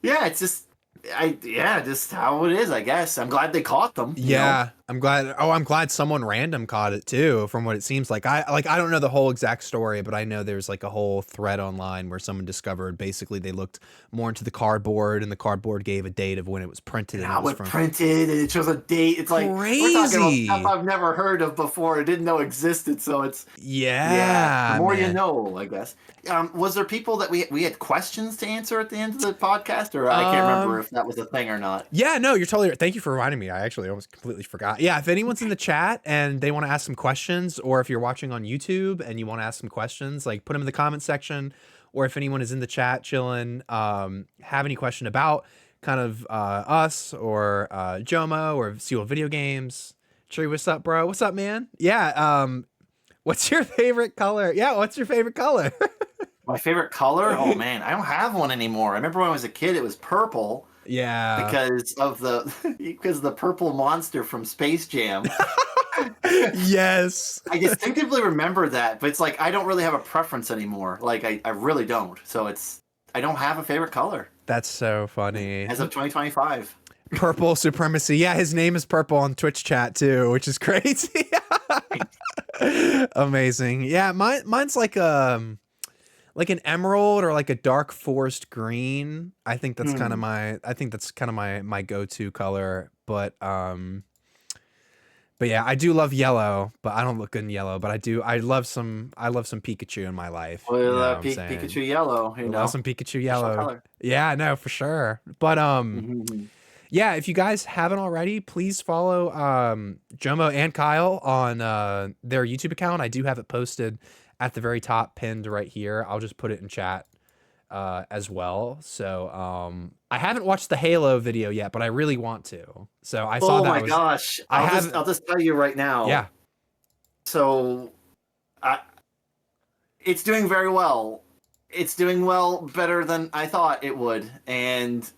yeah, it's just, just how it is, I guess. I'm glad they caught them. Yeah, I'm glad. Oh, I'm glad someone random caught it too. From what it seems like, I don't know the whole exact story, but I know there's like a whole thread online where someone discovered basically they looked more into the cardboard, and the cardboard gave a date of when it was printed. And And how it was it from printed, and it shows a date. It's like we're talking about stuff I've never heard of before, didn't know existed. So it's the more you know, I guess. Was there people that we had questions to answer at the end of the podcast, or I can't remember if that was a thing or not? Yeah, no, you're totally right. Thank you for reminding me. I actually almost completely forgot. Yeah, if anyone's in the chat and they want to ask some questions, or if you're watching on YouTube and you want to ask some questions, like put them in the comment section, or if anyone is in the chat chilling, have any question about kind of us or Jomo or Seal Video Games. Tree, what's up, bro? What's up, man? Yeah, what's your favorite color? Yeah, what's your favorite color? My favorite color? Oh man, I don't have one anymore. I remember when I was a kid, it was purple. Yeah, because of the purple monster from Space Jam. Yes, I distinctively remember that, but it's like I don't really have a preference anymore. Like I really don't. So I don't have a favorite color. That's so funny. As of 2025. Purple supremacy. Yeah, his name is Purple on Twitch chat too, which is crazy. Amazing. Yeah, mine's like an emerald or like a dark forest green. I think that's kind of my go-to color. But yeah, I do love yellow, but I don't look good in yellow. But I love some Pikachu in my life. Well, Pikachu yellow. I love some Pikachu yellow. Yeah, no, for sure. But yeah, if you guys haven't already, please follow Jomo and Kyle on their YouTube account. I do have it posted at the very top, pinned right here. I'll just put it in chat as well. So I haven't watched the Halo video yet, but I really want to. So I saw that. Oh my gosh! I'll just tell you right now. Yeah. So, it's doing very well. It's doing well, better than I thought it would, and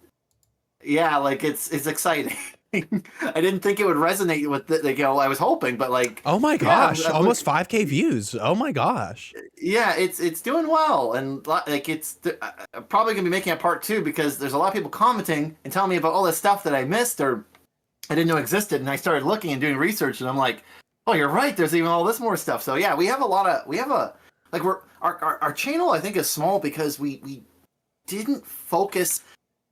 yeah, like it's exciting. I didn't think it would resonate with I was hoping, but like, oh my gosh, almost 5K views. Oh my gosh. Yeah, it's doing well, and like I'm probably gonna be making a part 2 because there's a lot of people commenting and telling me about all this stuff that I missed or I didn't know existed, and I started looking and doing research, and I'm like, oh, you're right. There's even all this more stuff. So yeah, we have our channel I think is small because we didn't focus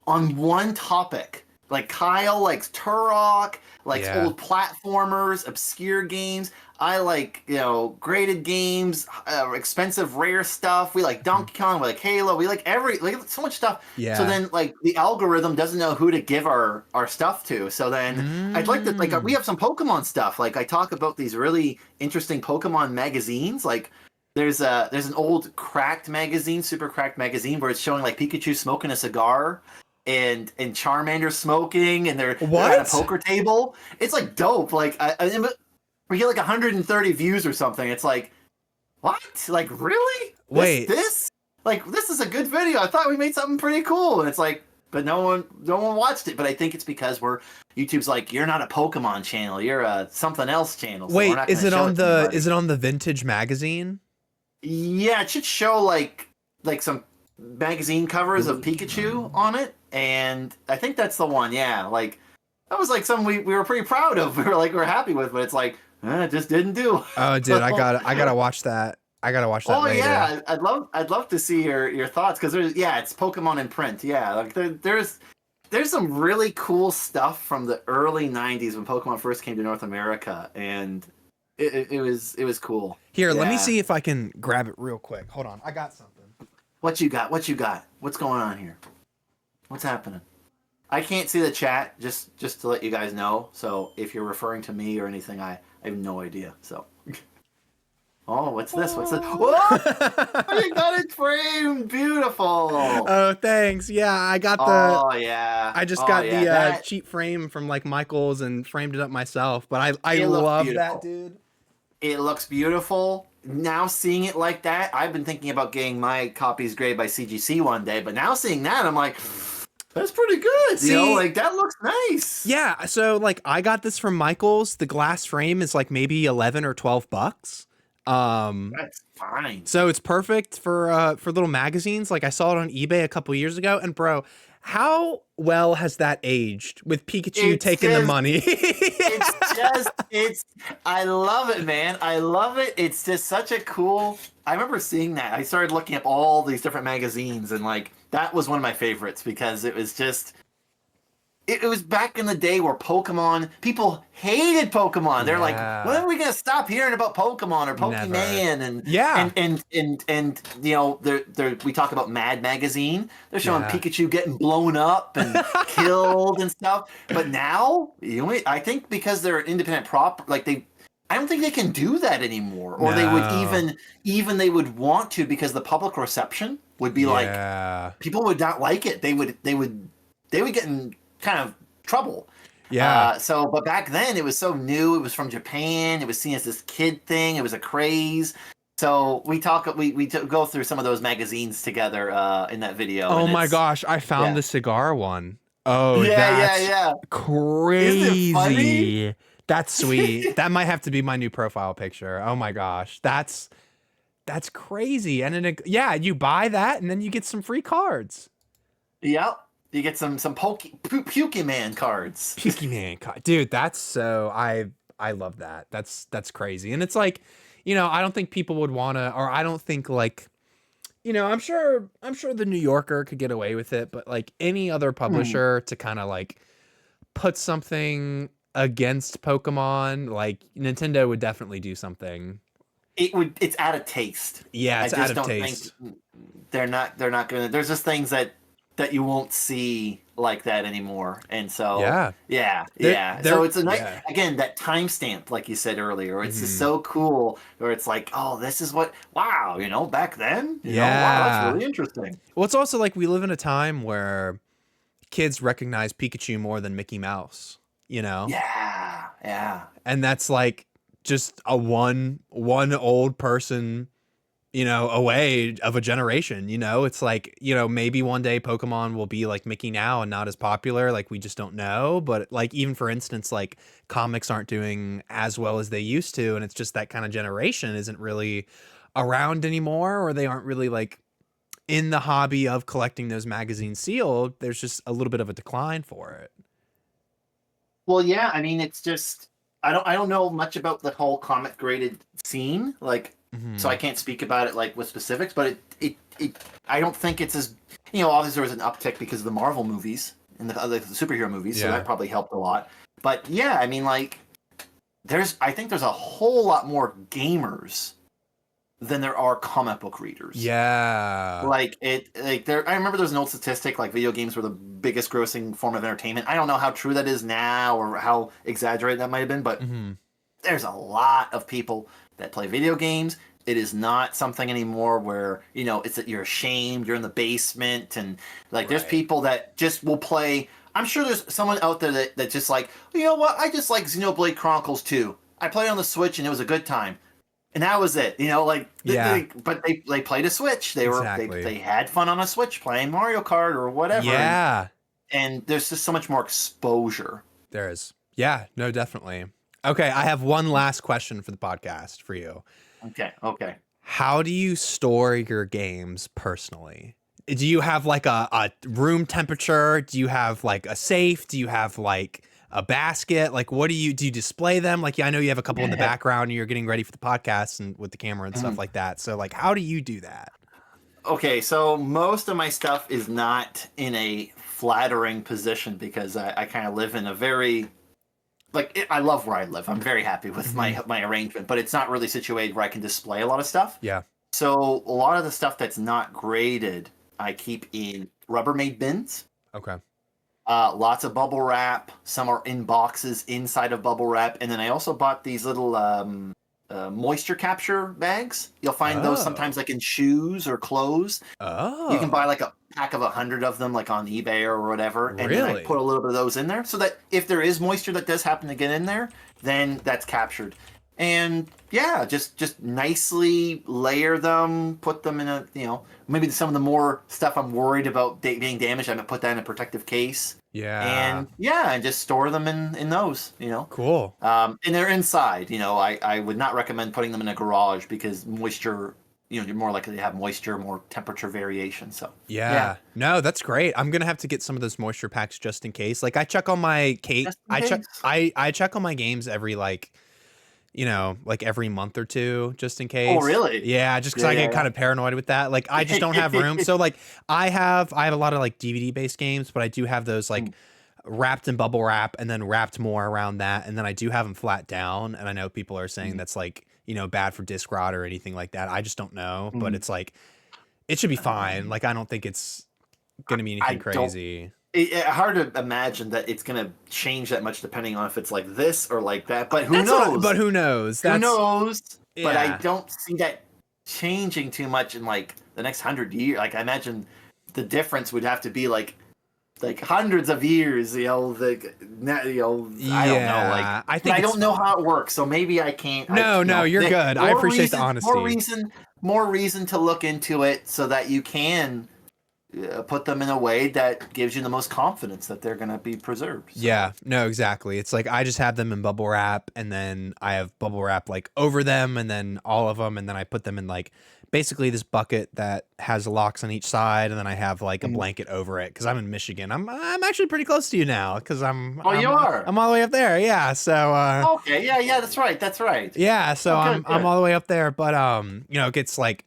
on one topic. Like Kyle likes Turok, likes old platformers, obscure games. I like, graded games, expensive rare stuff. We like Donkey Kong, we like Halo, we like so much stuff. Yeah. So then like the algorithm doesn't know who to give our stuff to. So then I'd like to we have some Pokemon stuff. Like I talk about these really interesting Pokemon magazines. Like there's an old cracked magazine, super cracked magazine, where it's showing like Pikachu smoking a cigar. And Charmander smoking, and they're at a poker table. It's like dope. Like we get like 130 views or something. It's like, what? Like really? Wait, this is a good video. I thought we made something pretty cool, and it's like, but no one watched it. But I think it's because YouTube's like, you're not a Pokemon channel. You're a something else channel. So wait, is it on the vintage magazine? Yeah, it should show like some magazine covers of Pikachu on it. And I think that's the one, yeah. Like that was like something we were pretty proud of. We're happy with, but it's like it just didn't do. Oh, dude, I gotta watch that. I gotta watch that. Oh later. Yeah, I'd love to see your thoughts because it's Pokemon in print. Yeah, like there's some really cool stuff from the early '90s when Pokemon first came to North America, and it was cool. Here, let me see if I can grab it real quick. Hold on, I got something. What you got? What's going on here? What's happening? I can't see the chat, just to let you guys know. So if you're referring to me or anything, I have no idea. So, oh, what's this? Whoa! You got it framed, beautiful. Oh, thanks. Yeah, I got the. Oh yeah. I just got the cheap frame from like Michaels and framed it up myself. But I love that, dude. It looks beautiful. Now seeing it like that, I've been thinking about getting my copies graded by CGC one day, but now seeing that, I'm like, that's pretty good. See, like that looks nice. Yeah. So like I got this from Michael's. The glass frame is like maybe $11 or $12. That's fine. So it's perfect for little magazines. Like I saw it on eBay a couple years ago, and bro, how well has that aged with Pikachu It's taking the just money? it's I love it, man. I love it. It's just such a cool. I remember seeing that. I started looking up all these different magazines, and like that was one of my favorites because it was just it was back in the day where Pokemon people hated Pokemon. They're like, when Yeah. are we gonna stop hearing about Pokemon or Never. Pokemon and Yeah. you know we talk about Mad Magazine. They're showing Yeah. Pikachu getting blown up and killed and stuff. But now, I think because they're an independent prop, like I don't think they can do that anymore. Or they would No. even they would want to because the public reception would be like Yeah. people would not like it. They would get in kind of trouble. Yeah. But back then it was so new. It was from Japan. It was seen as this kid thing. It was a craze. So we go through some of those magazines together in that video. Oh And my it's gosh, I found yeah, the cigar one. Oh, yeah, that's yeah. Isn't it funny? crazy. That's sweet. That might have to be my new profile picture. Oh my gosh. That's crazy. And then yeah, you buy that and then you get some free cards. Yep. You get some Pokemon cards. Pokemon card. Dude, that's so I love that. That's crazy. And it's like, I don't think people would want to, or I don't think like, I'm sure the New Yorker could get away with it, but like any other Hmm. publisher to kind of like put something against Pokemon, like Nintendo would definitely do something. It's out of taste. Yeah, I it's out just of don't think taste. they're not gonna. There's just things that you won't see like that anymore. And so Yeah. yeah. So it's a nice Yeah. again that timestamp, like you said earlier. It's just Mhm. so cool. Where it's like, oh, this is what wow, back then, wow, that's Yeah. really interesting. Well, it's also like we live in a time where kids recognize Pikachu more than Mickey Mouse, you know? Yeah, yeah. And that's like just a one old person, away of a generation, It's like, maybe one day Pokemon will be like Mickey now and not as popular, like we just don't know, but like even for instance, like comics aren't doing as well as they used to, and it's just that kind of generation isn't really around anymore, or they aren't really like in the hobby of collecting those magazines sealed. There's just a little bit of a decline for it. Well, yeah. I mean, it's just I don't know much about the whole comic graded scene, like, so I Mhm. can't speak about it like with specifics. But it I don't think it's as obviously there was an uptick because of the Marvel movies and the superhero movies, so that Yeah. probably helped a lot. But yeah, I mean, like, I think there's a whole lot more gamers than there are comic book readers. Yeah. I remember there's an old statistic like video games were the biggest grossing form of entertainment. I don't know how true that is now or how exaggerated that might have been, but Mhm. there's a lot of people that play video games. It is not something anymore where it's that you're ashamed, you're in the basement, and like there's Right. people that just will play. I'm sure there's someone out there that just like, you know what, I just like Xenoblade Chronicles 2. I played on the Switch and it was a good time, and that was it. Like Yeah. but they played a Switch. They Exactly. had fun on a Switch playing Mario Kart or whatever, Yeah. and there's just so much more exposure. There is. Yeah, no, definitely. Okay, I have one last question for the podcast for you. Okay, okay. How do you store your games personally? Do you have like a room temperature? Do you have like a safe? Do you have like a basket? Like what do you display them? Like, yeah, I know you have a couple in the background and you're getting ready for the podcast and with the camera and stuff like that. So like how do you do that? Okay, so most of my stuff is not in a flattering position because I kind of live in a very I love where I live. I'm very happy with Hmm. my arrangement, but it's not really situated where I can display a lot of stuff. Yeah. So a lot of the stuff that's not graded, I keep in Rubbermaid bins. Okay. Lots of bubble wrap. Some are in boxes inside of bubble wrap, and then I also bought these little moisture capture bags. You'll find those Oh. sometimes like in shoes or clothes. You can buy Oh. like a pack of 100 of them, like on eBay or whatever, and then I put Really? a little bit of those in there, so that if there is moisture that does happen to get in there, then that's captured. And yeah, just nicely layer them, put them in maybe some of the more stuff I'm worried about being damaged. I'm gonna put that in a protective case. Yeah. and yeah, and just store them in those, you know. Cool. And they're inside. You know, I would not recommend putting them in a garage because moisture. You know, you're more likely to have moisture, more temperature variation. So yeah, Yeah. No, that's great. I'm gonna have to get some of those moisture packs just in case. Like I check on my just in case. I check on my games every like, like every month or two just in Oh, case. really? Yeah, just cuz Yeah, I get yeah, kind of paranoid with that. Like I just don't have room. yeah. So like I have a lot of like DVD based games, but I do have those like Mm, wrapped in bubble wrap and then wrapped more around that, and then I do have them flat down, and I know people are saying mm, that's like, bad for disc rot or anything like that. I just don't know, but mm. it's like it should be fine. Like I don't think it's gonna be anything I don't. crazy. Hard to imagine that it's gonna change that much depending on if it's like this or like that. But who That's what. knows? But who knows? Who That's knows? But I yeah. don't see that changing too much in like the next 100 years. Like I imagine the difference would have to be like hundreds of years. You know, I don't know. Like, Yeah, I but think I it's don't know fine. how it works. So maybe I can't. No, no, you're good. I More appreciate the reason, honesty. more reason to look into it so that you can put them in a way that gives you the most confidence that they're going to be preserved. So. Yeah, no, exactly. It's like I just have them in bubble wrap, and then I have bubble wrap like over them, and then all of them, and then I put them in like basically this bucket that has locks on each side, and then I have like a Mm. blanket over it because I'm in Michigan. I'm actually pretty close to you now because Oh, you are. I'm all the way up there. Yeah, so Okay. Yeah. Yeah. That's right. That's right. yeah, so Oh, I'm good. I'm Good. all the way up there, but it gets like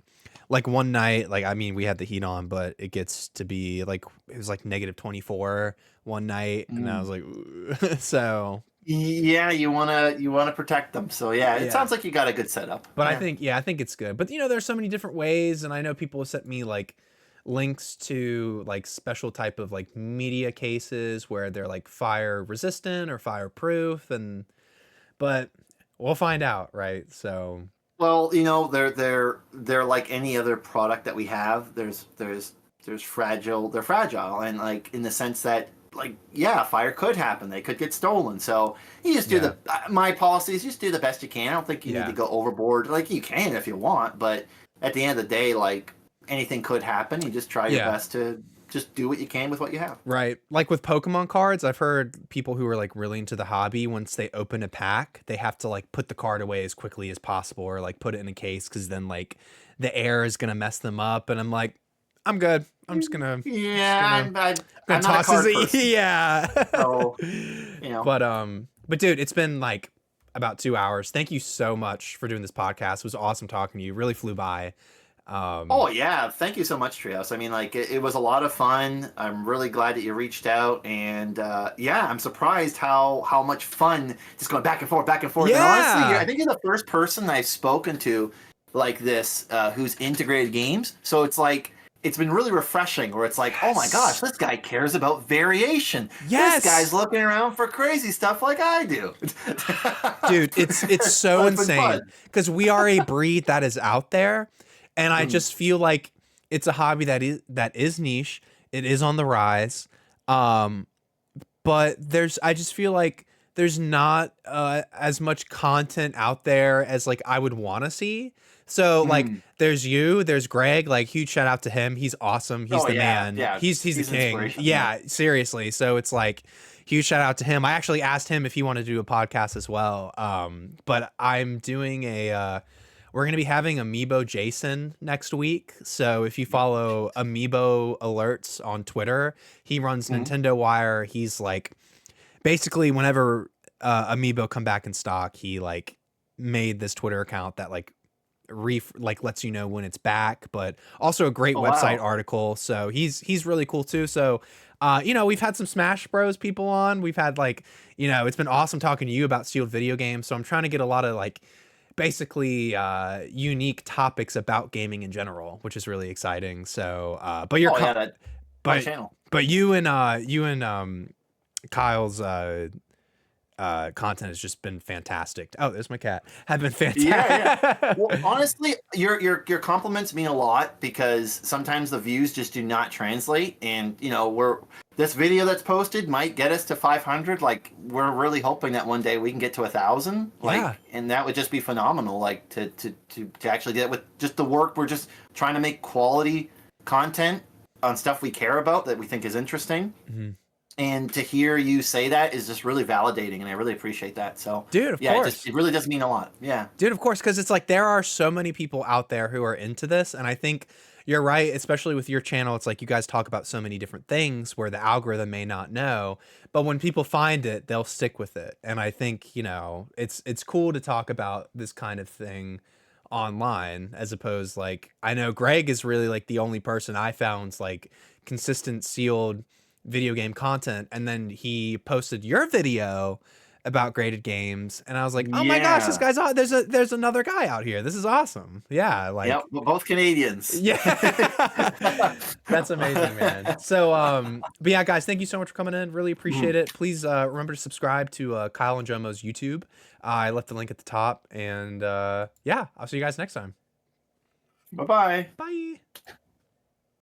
one night, like I mean we had the heat on, but it gets to be like it was like -24 one night, and I Mm. was like, "Ooh." So Yeah, you wanna protect them. So yeah, it yeah. sounds like you got a good setup. But Yeah. I think it's good. But there's so many different ways, and I know people have sent me like links to like special type of like media cases where they're like fire resistant or fireproof, and but we'll find out, right? So Well, you know, they're like any other product that we have. There's fragile. They're fragile, and like in the sense that like yeah, fire could happen. They could get stolen. So you just do yeah, the my policy is just do the best you can. I don't think you need to yeah. go overboard. Like you can if you want, but at the end of the day, like anything could happen. You just try your Yeah. best to just do what you can with what you have. Right. Like with Pokemon cards, I've heard people who are like really into the hobby, once they open a pack, they have to like put the card away as quickly as possible or like put it in a case because then like the air is gonna mess them up. And I'm like, I'm good. I'm just Yeah, gonna I'm not a toss card his person, yeah. so you know. But dude, it's been like about 2 hours. Thank you so much for doing this podcast. It was awesome talking to you. Really flew by. Oh yeah, thank you so much, Trios. I mean, like it was a lot of fun. I'm really glad that you reached out, and yeah, I'm surprised how much fun just going back and forth, back and forth. And honestly, I Yeah. think you're the first person I've spoken to like this who's integrated games. So it's like it's been really refreshing. Where it's like, oh my gosh, Yes. this guy cares about variation. This guy's Yes. looking around for crazy stuff like I do. Dude, it's So so it's been insane fun. because we are a breed that is out there, and I Mm, just feel like it's a hobby that is niche. It is on the rise. Um, but I just feel like there's not as much content out there as like I would want to see. So like mm. there's Greg, like huge shout out to him. He's awesome. He's Oh the yeah, man. yeah. He's the He's an king. inspiration. Yeah. Yeah, seriously. So it's like huge shout out to him. I actually asked him if he wanted to do a podcast as well. But I'm doing we're going to be having Amiibo Jason next week. So if you follow Amiibo Alerts on Twitter, he runs Mhm. Nintendo Wire. He's like basically whenever Amiibo come back in stock, he like made this Twitter account that like like lets you know when it's back, but also a great Oh website wow. article. So he's really cool too. So we've had some Smash Bros people on. We've had like, it's been awesome talking to you about sealed video games. So I'm trying to get a lot of like basically unique topics about gaming in general, which is really exciting. So but Oh yeah, that fun but channel. you and Kyle's content has just been fantastic. Oh, there's my cat. Have been Yeah, yeah. fantastic. Well, honestly, your compliments mean a lot because sometimes the views just do not translate, and we're this video that's posted might get us to 500. Like we're really hoping that one day we can get to 1,000. Yeah. Like, and that would just be phenomenal. Like to actually get with just the work we're just trying to make quality content on stuff we care about that we think is interesting. Mhm. And to hear you say that is just really validating, and I really appreciate that. So Dude, of yeah, course. it really does mean a lot. Yeah. Dude, of course, because it's like there are so many people out there who are into this, and I think you're right, especially with your channel. It's like you guys talk about so many different things where the algorithm may not know, but when people find it, they'll stick with it. And I think, you know, it's cool to talk about this kind of thing online as opposed like I know Greg is really like the only person I found's like consistent sealed video game content, and then he posted your video about graded games, and I was like, oh my gosh, this Yeah. guy's there's another guy out here, this is awesome. Yeah, Yep. like We're both Canadians. yeah. That's amazing, man. So but yeah, guys, thank you so much for coming in, really appreciate it. Please remember to subscribe to Kyle and Jomo's YouTube. I left the link at the top, and yeah, I'll see you guys next time. Bye bye. Bye.